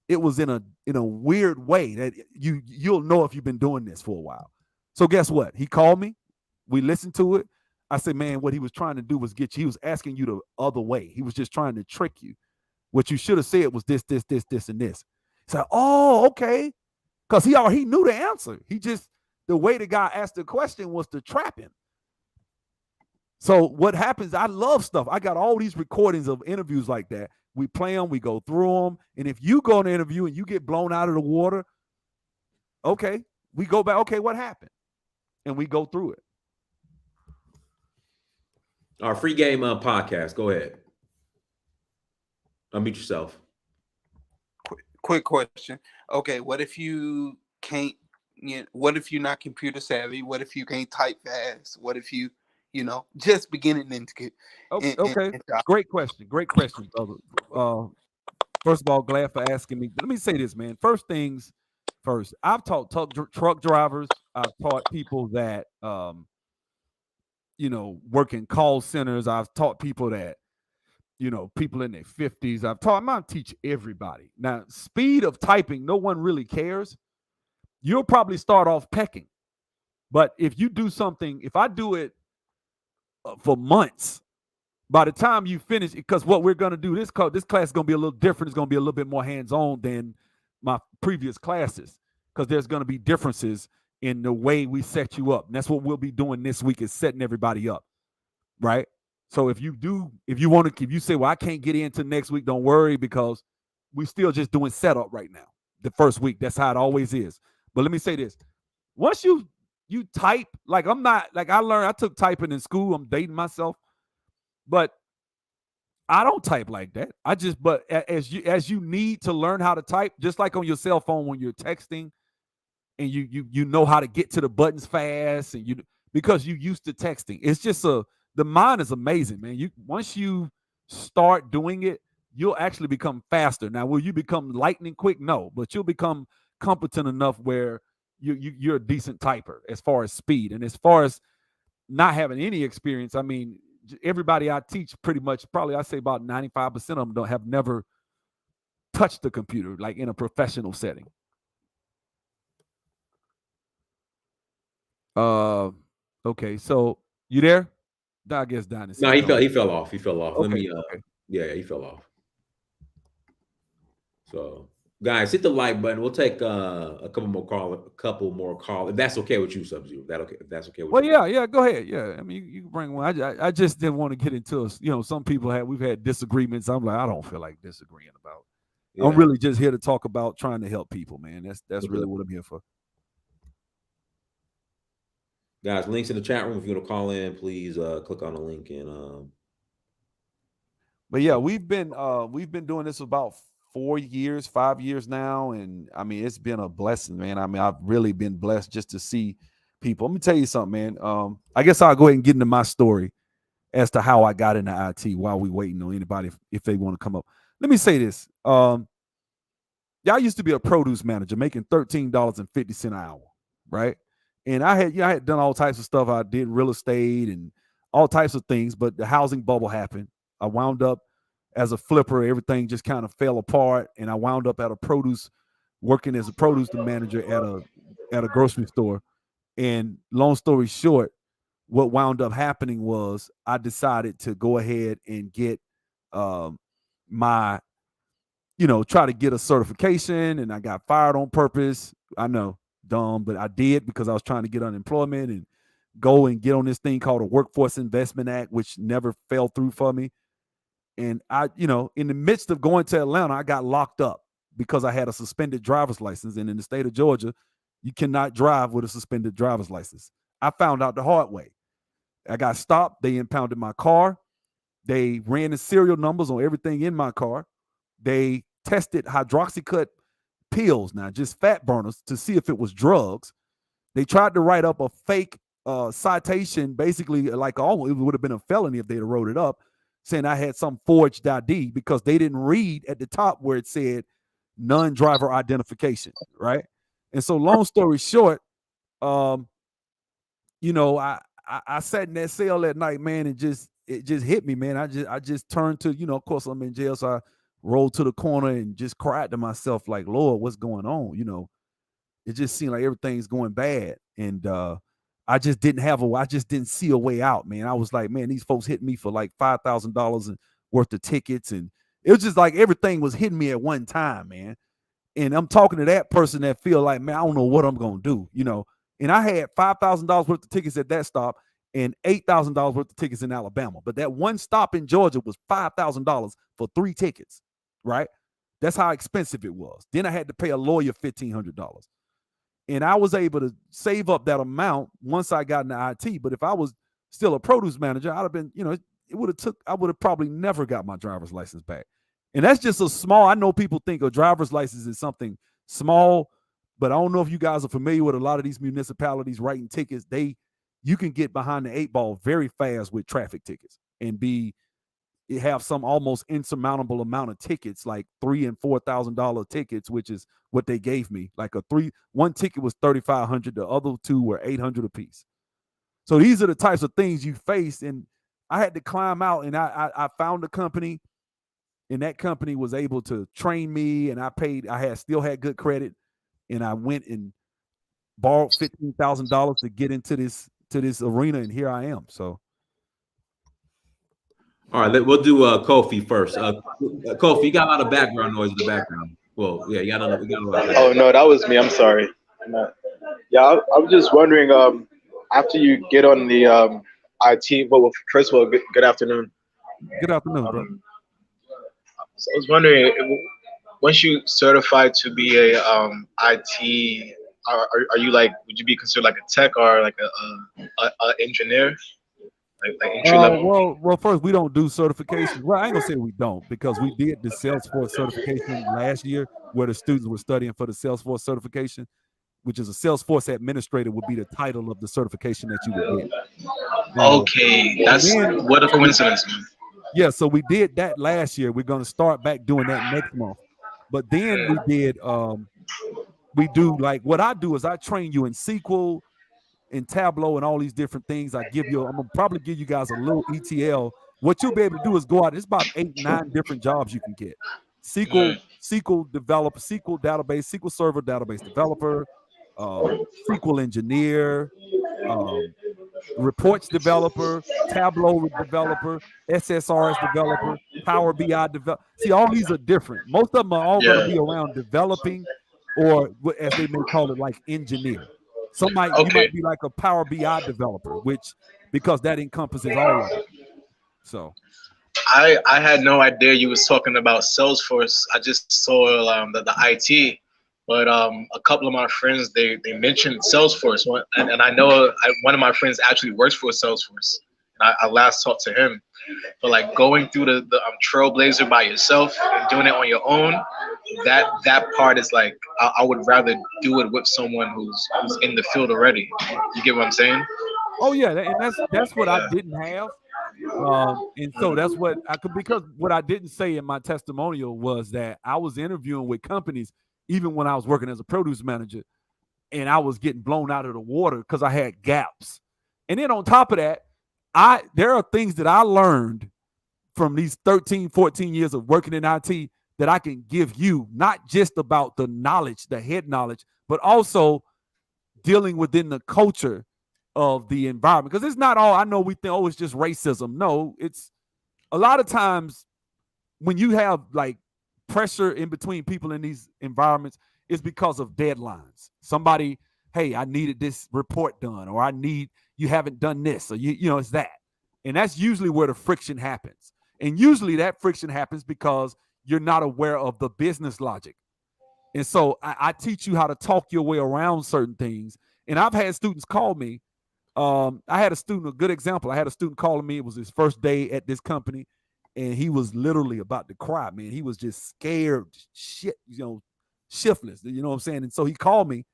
it was in a weird way that you'll know if you've been doing this for a while. So guess what? He called me. We listened to it. I said, man, what he was trying to do was get you. He was asking you the other way. He was just trying to trick you. What you should have said was this, and this. He said, oh, okay. Because he knew the answer. The way the guy asked the question was to trap him. So what happens, I love stuff. I got all these recordings of interviews like that. We play them, we go through them. And if you go on an interview and you get blown out of the water, okay, we go back, okay, what happened? And we go through it. Our free game podcast. Go ahead. Unmute yourself. Quick question. Okay, what if you can't, what if you're not computer savvy? What if you can't type fast? What if you, just beginning into okay. Great question, brother. First of all, glad for asking me. Let me say this, man. First things first. I've taught truck drivers. I've taught people that, work in call centers. I've taught people that, people in their 50s. I'm going to teach everybody. Now, speed of typing, no one really cares. You'll probably start off pecking. But if you do something, if I do it for months, by the time you finish, because what we're going to do, this class is going to be a little different. It's going to be a little bit more hands-on than my previous classes, because there's going to be differences in the way we set you up. And that's what we'll be doing this week, is setting everybody up, right? So if you say, well, I can't get into next week, don't worry, because we're still just doing setup right now. The first week, that's how it always is. But let me say this. Once you type, I took typing in school. I'm dating myself. But I don't type like that. But as you need to learn how to type, just like on your cell phone when you're texting, and you know how to get to the buttons fast, and because you used to texting. It's just the mind is amazing, man. Once you start doing it, you'll actually become faster. Now, will you become lightning quick? No, but you'll become competent enough where you're a decent typer as far as speed. And as far as not having any experience, I mean, everybody I teach pretty much, probably I say about 95% of them have never touched the computer, like in a professional setting. Okay, so you there? I guess Dynasty. No, he fell off. He fell off. Okay, Yeah, he fell off. So, guys, hit the like button. We'll take a couple more call. If that's okay with you, Subzero. If that's okay with you. Well, yeah, go ahead. Yeah, I mean, you can bring one. I just didn't want to get into some people we've had disagreements. I'm like, I don't feel like disagreeing about. Yeah. I'm really just here to talk about trying to help people, man. That's really what I'm here for. Guys, links in the chat room. If you want to call in, please click on the link and. But yeah, we've been doing this about 5 years now, and I mean, it's been a blessing, man. I mean, I've really been blessed just to see people. Let me tell you something, man. I guess I'll go ahead and get into my story as to how I got into IT while we waiting on anybody if they want to come up. Let me say this. Y'all used to be a produce manager making $13.50 an hour, right? And I had done all types of stuff. I did real estate and all types of things, but the housing bubble happened. I wound up as a flipper. Everything just kind of fell apart, and I wound up working as a produce manager at a grocery store. And long story short, what wound up happening was I decided to go ahead and get try to get a certification, and I got fired on purpose. I know, dumb, but I did, because I was trying to get unemployment and go and get on this thing called a Workforce Investment Act, which never fell through for me. And I, in the midst of going to Atlanta, I got locked up because I had a suspended driver's license. And in the state of Georgia, you cannot drive with a suspended driver's license. I found out the hard way. I got stopped. They impounded my car. They ran the serial numbers on everything in my car. They tested hydroxycut pills, now just fat burners, to see if it was drugs. They tried to write up a fake citation, basically like almost it would have been a felony if they'd have wrote it up, saying I had some forged ID because they didn't read at the top where it said non-driver identification, right? And so, long story short, you know, I sat in that cell that night, man, and it just hit me, man. I just turned to, you know, of course I'm in jail, so I rolled to the corner and just cried to myself, like, Lord, what's going on? You know, it just seemed like everything's going bad, and I just didn't see a way out, man. I was like, man, these folks hit me for like $5,000 worth of tickets, and it was just like everything was hitting me at one time, man. And I'm talking to that person that feel like, man, I don't know what I'm gonna do, you know. And I had $5,000 worth of tickets at that stop and $8,000 worth of tickets in Alabama. But that one stop in Georgia was $5,000 for 3 tickets, right? That's how expensive it was. Then I had to pay a lawyer $1,500. And I was able to save up that amount once I got into IT. But if I was still a produce manager, I'd have been, you know, I would have probably never got my driver's license back. And that's just a small, I know people think a driver's license is something small, but I don't know if you guys are familiar with a lot of these municipalities writing tickets. You can get behind the 8 ball very fast with traffic tickets and have some almost insurmountable amount of tickets, like $3,000 and $4,000 tickets, which is what they gave me. Like one ticket was $3,500, the other 2 were $800 apiece. So these are the types of things you face, and I had to climb out, and I found a company, and that company was able to train me, and I still had good credit, and I went and borrowed $15,000 to get into this arena, and here I am. So. All right, we'll do Kofi first. Kofi, you got a lot of background noise in the background. Well, yeah, you got a lot of Oh, no, that was me. I'm sorry. Yeah, I was just wondering, after you get on the IT, well, first of all, good afternoon. Good afternoon, bro. So I was wondering, once you certified to be a IT, are you like, would you be considered like a tech or like a engineer? Like entry level? Well, first, we don't do certification. Well, I ain't gonna say we don't, because we did the Salesforce certification last year, where the students were studying for the Salesforce certification, which is a Salesforce administrator would be the title of the certification that you would get. Okay, what a coincidence, man. Yeah, so we did that last year. We're gonna start back doing that next month. But then we do, like, what I do is I train you in SQL, in Tableau, and all these different things. I'm gonna probably give you guys a little ETL. What you'll be able to do is go out. It's about 8, 9 different jobs you can get. SQL developer, SQL database, SQL Server database developer, SQL engineer, reports developer, Tableau developer, SSRS developer, Power BI developer. See, all these are different. Most of them are all going to be around developing, or as they may call it, like engineer. You might be like a Power BI developer, because that encompasses all of it. So I had no idea you was talking about Salesforce. I just saw the IT, but a couple of my friends they mentioned Salesforce, and I know one of my friends actually works for Salesforce, and I last talked to him. But like going through the Trailblazer by yourself and doing it on your own, that part is like I would rather do it with someone who's in the field already. You get what I'm saying? Oh yeah, and that's what I didn't have. And so that's what because what I didn't say in my testimonial was that I was interviewing with companies even when I was working as a produce manager, and I was getting blown out of the water because I had gaps. And then on top of that, there are things that I learned from these 13, 14 years of working in IT that I can give you, not just about the knowledge, the head knowledge, but also dealing within the culture of the environment. Because it's not all, I know we think, it's just racism. No, it's a lot of times when you have like pressure in between people in these environments, it's because of deadlines. Somebody, hey, I needed this report done, or you haven't done this, or you know, it's that. And that's usually where the friction happens. And usually that friction happens because you're not aware of the business logic. And so I teach you how to talk your way around certain things. And I've had students call me. I had a good example. I had a student calling me. It was his first day at this company, and he was literally about to cry, man. He was just scared, shiftless, you know what I'm saying? And so he called me,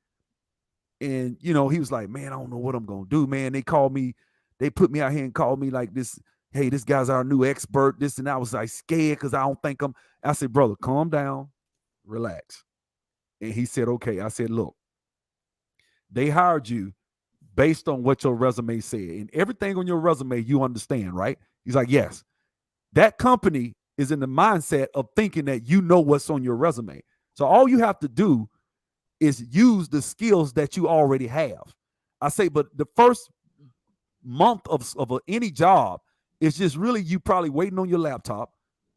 And you know, he was like, man, I don't know what I'm gonna do, man. They called me, they put me out here and called me like this. Hey, this guy's our new expert. This and I was like scared because I don't think I'm. I said, brother, calm down, relax. And he said, okay. I said, look, they hired you based on what your resume said, and everything on your resume you understand, right? He's like, yes. That company is in the mindset of thinking that you know what's on your resume. So all you have to do is use the skills that you already have. I say, but the first month of any job is just really you probably waiting on your laptop,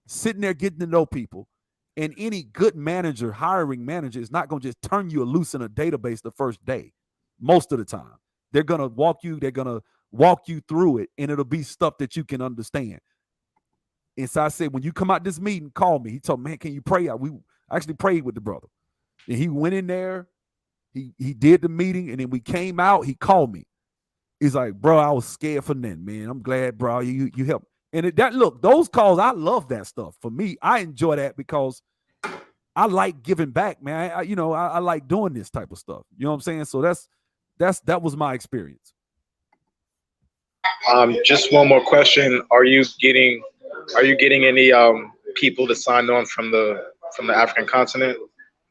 sitting there getting to know people. And any good manager, hiring manager, is not going to just turn you loose in a database the first day. Most of the time, they're going to walk you through it, and it'll be stuff that you can understand. And so I said, when you come out this meeting, call me. He told me, man, can you pray out? We actually prayed with the brother. And he went in there, he did the meeting, and then we came out, he called me. He's like, bro, I was scared for nothing, man. I'm glad, bro, you helped. And look, those calls, I love that stuff. For me, I enjoy that because I like giving back, man. I like doing this type of stuff. You know what I'm saying? So that was my experience. Just one more question. Are you getting any people to sign on from the African continent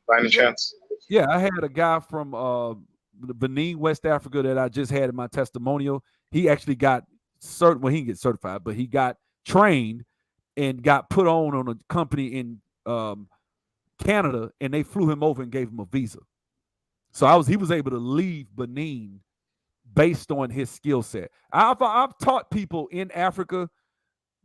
by any chance? Yeah, I had a guy from Benin, West Africa that I just had in my testimonial. He actually got he didn't get certified, but he got trained and got put on a company in Canada, and they flew him over and gave him a visa. So he was able to leave Benin based on his skill set. I've taught people in Africa,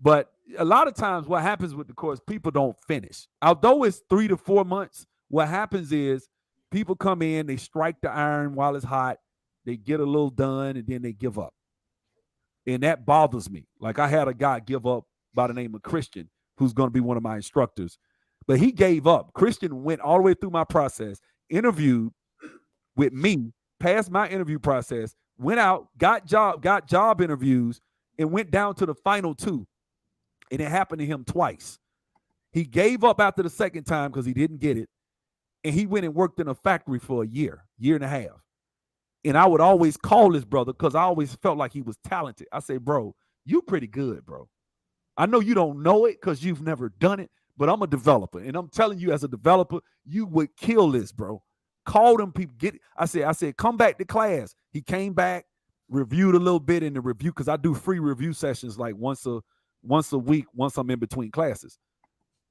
but a lot of times what happens with the course, people don't finish. Although it's 3 to 4 months, what happens is people come in, they strike the iron while it's hot, they get a little done, and then they give up. And that bothers me. Like I had a guy give up by the name of Christian, who's going to be one of my instructors. But he gave up. Christian went all the way through my process, interviewed with me, passed my interview process, went out, got job interviews, and went down to the final 2. And it happened to him twice. He gave up after the second time because he didn't get it. And he went and worked in a factory for a year and a half. And I would always call this brother because I always felt like he was talented. I say, bro, you pretty good, bro. I know you don't know it because you've never done it, but I'm a developer. And I'm telling you, as a developer, you would kill this, bro. Call them people. I said, come back to class. He came back, reviewed a little bit in the review because I do free review sessions like once a week, once I'm in between classes.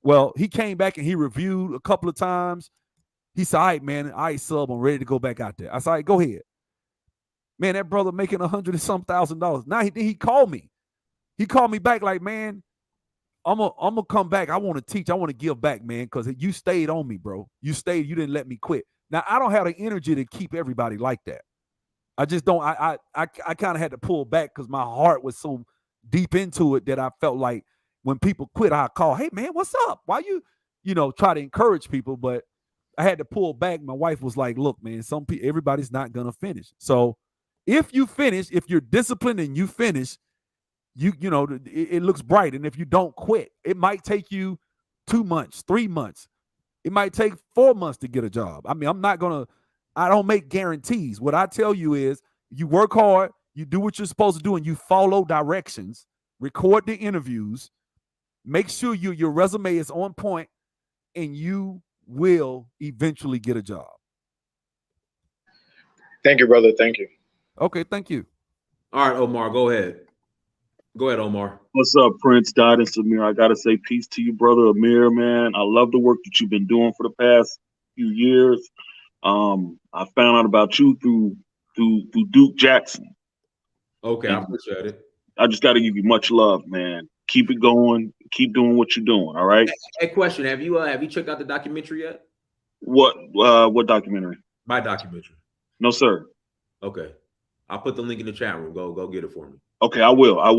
Well, he came back and he reviewed a couple of times. He said, all right, man, all right, sub, I'm ready to go back out there. I said, all right, go ahead. Man, that brother making $100 and some $1,000. Now he called me. He called me back like, man, I'm gonna come back. I want to teach. I want to give back, man, because you stayed on me, bro. You stayed. You didn't let me quit. Now, I don't have the energy to keep everybody like that. I just don't. I kind of had to pull back because my heart was so deep into it that I felt like when people quit, I call, hey, man, what's up? Why you try to encourage people? But I had to pull back. My wife was like, look, man, everybody's not going to finish. So if you finish, if you're disciplined and you finish, it looks bright. And if you don't quit, it might take you 2 months, 3 months. It might take 4 months to get a job. I mean, I don't make guarantees. What I tell you is you work hard, you do what you're supposed to do, and you follow directions, record the interviews, make sure your resume is on point, and you will eventually get a job. Thank you, brother. Thank you. Okay, thank you. All right, Omar, go ahead. Go ahead, Omar. What's up, Prince, Dot, and Samir? I gotta say peace to you, brother Amir, man. I love the work that you've been doing for the past few years. I found out about you through Duke Jackson. Okay, I appreciate it. I just got to give you much love, man. Keep it going. Keep doing what you're doing. All right. Hey, question: Have you checked out the documentary yet? What documentary? My documentary. No, sir. Okay, I'll put the link in the chat room. Go get it for me. Okay, I will. I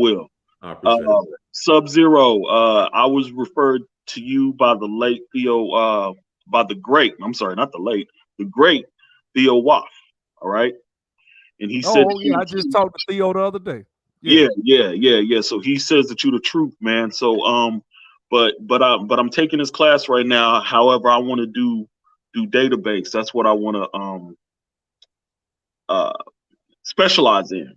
appreciate it. Subzero. I was referred to you by the late Theo. By the great. I'm sorry, not the late. The great Theo Waff. All right. And he said, yeah, I just talked to Theo the other day. Yeah. So he says that you're the truth, man. So but I'm taking this class right now. However, I want to do database. That's what I want to specialize in.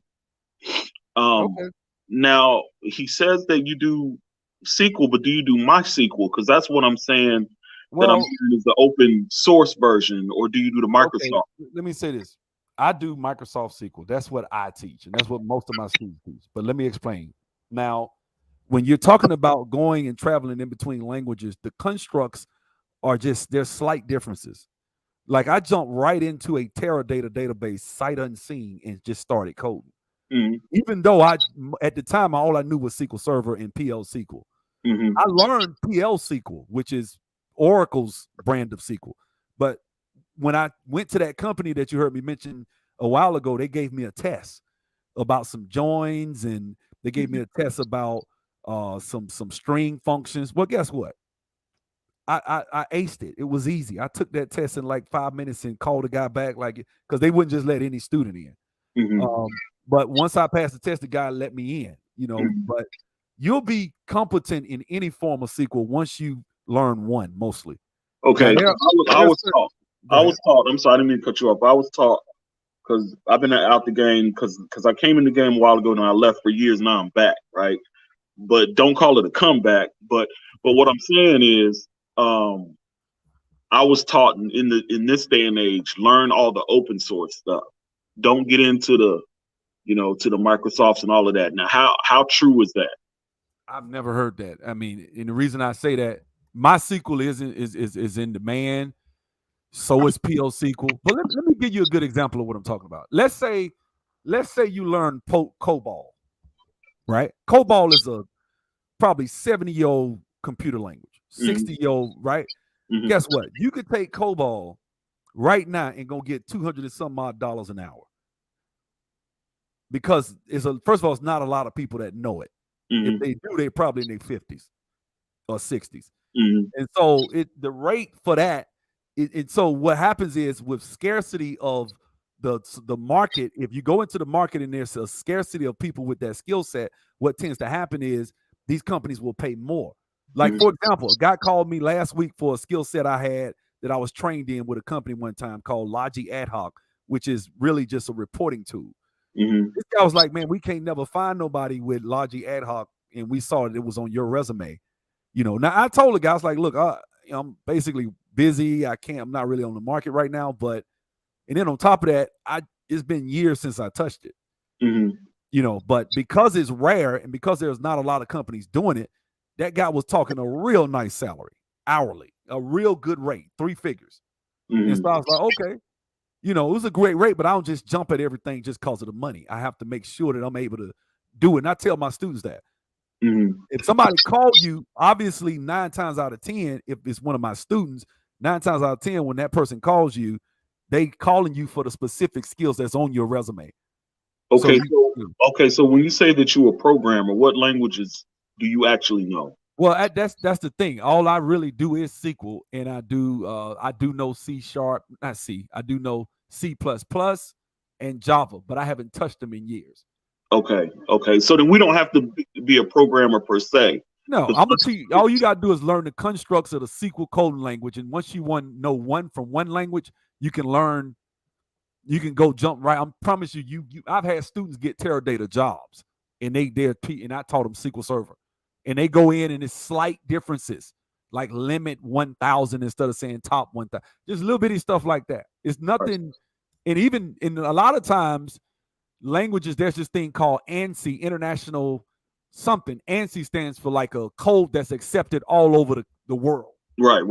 Okay. Now he says that you do SQL, but do you do MySQL? Because that's what I'm saying. That I'm Well, hearing is the open source version, or do you do the okay. Microsoft? Let me say this. I do Microsoft SQL. That's what I teach, and that's what most of my students teach. But let me explain. Now, when you're talking about going and traveling in between languages, the constructs are just there's slight differences. Like I jumped right into a Teradata database sight unseen and just started coding. Mhm. Even though at the time all I knew was SQL Server and PL SQL. Mhm. I learned PL SQL, which is Oracle's brand of SQL. But when I went to that company that you heard me mention a while ago, they gave me a test about some joins, and they gave me a test about some string functions. Well, guess what? I aced it. It was easy. I took that test in like 5 minutes and called the guy back, like, because they wouldn't just let any student in. Mhm. But once I passed the test, the guy let me in. Mhm. But you'll be competent in any form of SQL once you learn one, mostly. Okay, Now, I was taught. Go I ahead. was taught. I'm sorry, I didn't mean to cut you off. I was taught because I've been out the game because I came in the game a while ago and I left for years. Now I'm back, right? But don't call it a comeback. But what I'm saying is, I was taught in this day and age, learn all the open source stuff. Don't get into the to the Microsofts and all of that. Now, how true is that? I've never heard that. I mean, and the reason I say that, my SQL is in demand. So is PL SQL. But let me give you a good example of what I'm talking about. Let's say you learn COBOL, right? COBOL is a probably 70-year-old computer language, 60-year-old, right? Mhm. Guess what? You could take COBOL right now and go get $200 and some odd dollars an hour. Because first of all, it's not a lot of people that know it. If they do, they're probably in their 50s or 60s. And so the rate for that, so what happens is with scarcity of the market, if you go into the market and there's a scarcity of people with that skill set, what tends to happen is these companies will pay more. Like, for example, a guy called me last week for a skill set I had that I was trained in with a company one time called Logi Ad Hoc, which is really just a reporting tool. This guy was like, man, we can't never find nobody with Logi Ad Hoc, and we saw that it was on your resume. Now I told the guy, I was like, look, I'm basically busy. I'm not really on the market right now. But, and then on top of that, it's been years since I touched it. But because it's rare and because there's not a lot of companies doing it, that guy was talking a real nice salary, hourly, a real good rate, 3 figures. And so I was like, okay, it was a great rate, but I don't just jump at everything just because of the money. I have to make sure that I'm able to do it. And I tell my students that. If somebody called you, obviously 9 times out of 10, if it's one of my students, 9 times out of 10, when that person calls you, they calling you for the specific skills that's on your resume. Okay, so when you say that you're a programmer, what languages do you actually know? Well, that's the thing. All I really do is SQL, and I do know C#, not C. I do know C++ and Java, but I haven't touched them in years. Okay. So then we don't have to be a programmer per se. No, I'm gonna teach you. All you gotta do is learn the constructs of the SQL coding language, and once you know one from one language, you can learn. You can go jump right. I promise you. I've had students get Teradata jobs, and and I taught them SQL Server, and they go in and it's slight differences, like limit 1,000 instead of saying top 1,000. Just little bitty stuff like that. It's nothing. And even in a lot of times, languages, there's this thing called ANSI, International something. ANSI stands for like a code that's accepted all over the world. Right.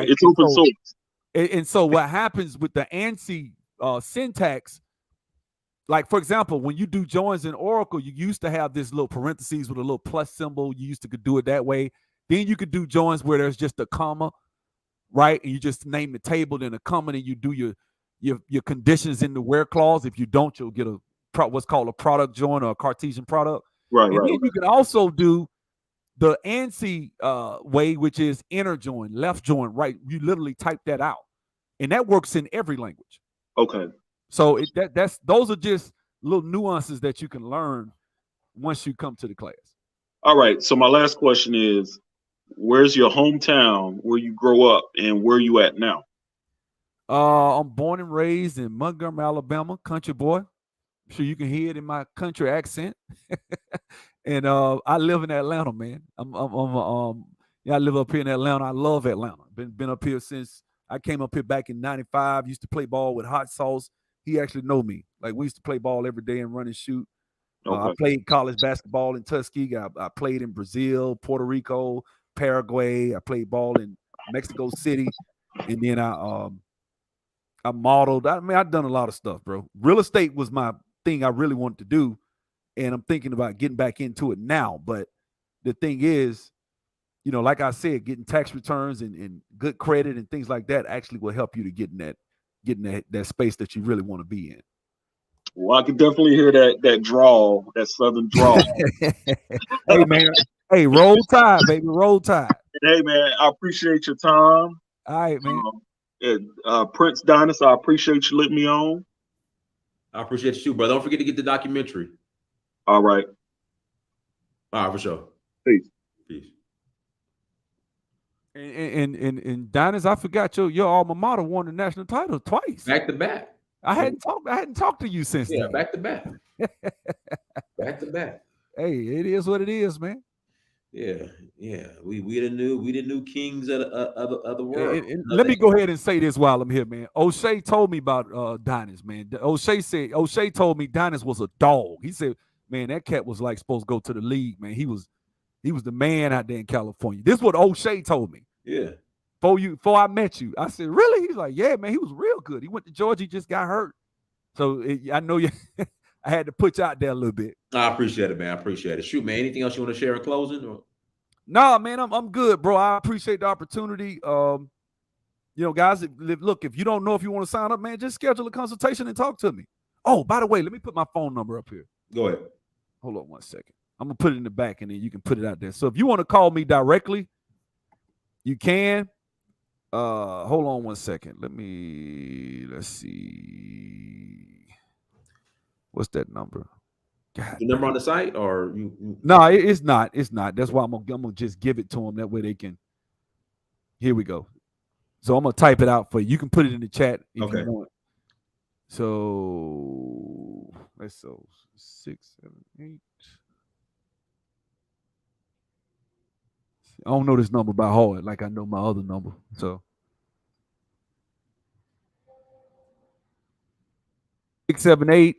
It's open source. And so what happens with the ANSI syntax, like, for example, when you do joins in Oracle, you used to have this little parentheses with a little plus symbol. You used to do it that way. Then you could do joins where there's just a comma, right? And you just name the table, then a comma, and you do your conditions in the where clause. If you don't, you'll get what's called a product join or a Cartesian product. Right. Then you can also do the ANSI way, which is inner join, left join, right. You literally type that out, and that works in every language. Okay. So those are just little nuances that you can learn once you come to the class. All right. So my last question is, where's your hometown, where you grow up, and where you at now? I'm born and raised in Montgomery, Alabama, country boy. I'm sure you can hear it in my country accent. And I live in Atlanta, man. I live up here in Atlanta. I love Atlanta. Been up here since I came up here back in '95. Used to play ball with Hot Sauce. He actually know me. Like, we used to play ball every day and run and shoot. I played college basketball in Tuskegee. I played in Brazil, Puerto Rico, Paraguay. I played ball in Mexico City, and then I modeled. I mean, I've done a lot of stuff, bro. Real estate was my thing I really wanted to do, and I'm thinking about getting back into it now. But the thing is, you know, like I said, getting tax returns and good credit and things like that actually will help you to get in that space that you really want to be in. Well, I can definitely hear that drawl, that southern drawl. Hey, man. Hey, roll tide, baby. Roll tide. Hey, man, I appreciate your time. All right, man. Prince Dynast, I appreciate you letting me on. I appreciate you too, bro. Don't forget to get the documentary. All right. All right, for sure. Peace. Peace. And Dynast, I forgot your alma mater won the national title twice. Back to back. I hadn't talked to you since then. Back to back. Back to back. Hey, it is what it is, man. Yeah. We the new kings of the world. Let me go ahead and say this while I'm here, man. O'Shea told me about Dynast, man. O'Shea told me Dynast was a dog. He said, man, that cat was like supposed to go to the league, man. He was the man out there in California. This is what O'Shea told me. Yeah. Before I met you, I said, really? He's like, yeah, man, he was real good. He went to Georgia, he just got hurt. So I know you. I had to put you out there a little bit. I appreciate it, man. I appreciate it. Shoot, man. Anything else you want to share in closing? Or? Nah, man, I'm good, bro. I appreciate the opportunity. You know, guys, look, if you don't know if you want to sign up, man, just schedule a consultation and talk to me. Oh, by the way, let me put my phone number up here. Go ahead. Hold on 1 second. I'm gonna put it in the back, and then you can put it out there. So if you want to call me directly, you can. Hold on 1 second. Let's see. What's that number? God, the number on the site, or you? No, it's not. It's not. That's why I'm gonna just give it to them. That way they can. Here we go. So I'm gonna type it out for you. You can put it in the chat if you want. So let's 6, 7, 8. I don't know this number by heart like I know my other number. So 678.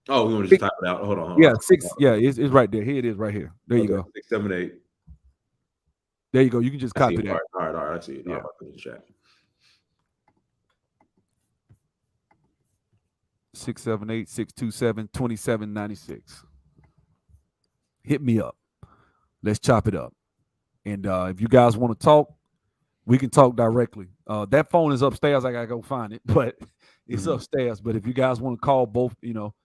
Oh, we want to just type it out. Hold on. Yeah, 6. Yeah, it's right there. Here it is, right here. There you go. 678. There you go. You can just copy that. All right. I see it. Yeah. I'll put it in the chat. 678-627-2796. Hit me up. Let's chop it up. And if you guys want to talk, we can talk directly. That phone is upstairs. I gotta go find it, but it's upstairs. But if you guys want to call both, you know,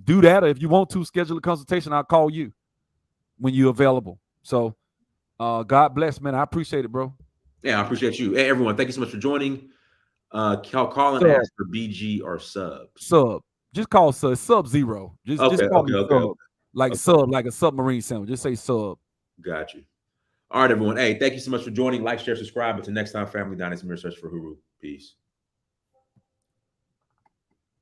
do that. Or if you want to schedule a consultation, I'll call you when you're available. So God bless, man. I appreciate it, bro. Yeah, I appreciate you. Hey, everyone, thank you so much for joining. Call and ask for BG or sub. Sub. Just call Subzero. Just call me sub. Like sub, like a submarine sandwich. Just say sub. Got you. All right, everyone. Hey, thank you so much for joining. Like, share, subscribe. Until next time, family, Dynast, Search for Uhuru. Peace.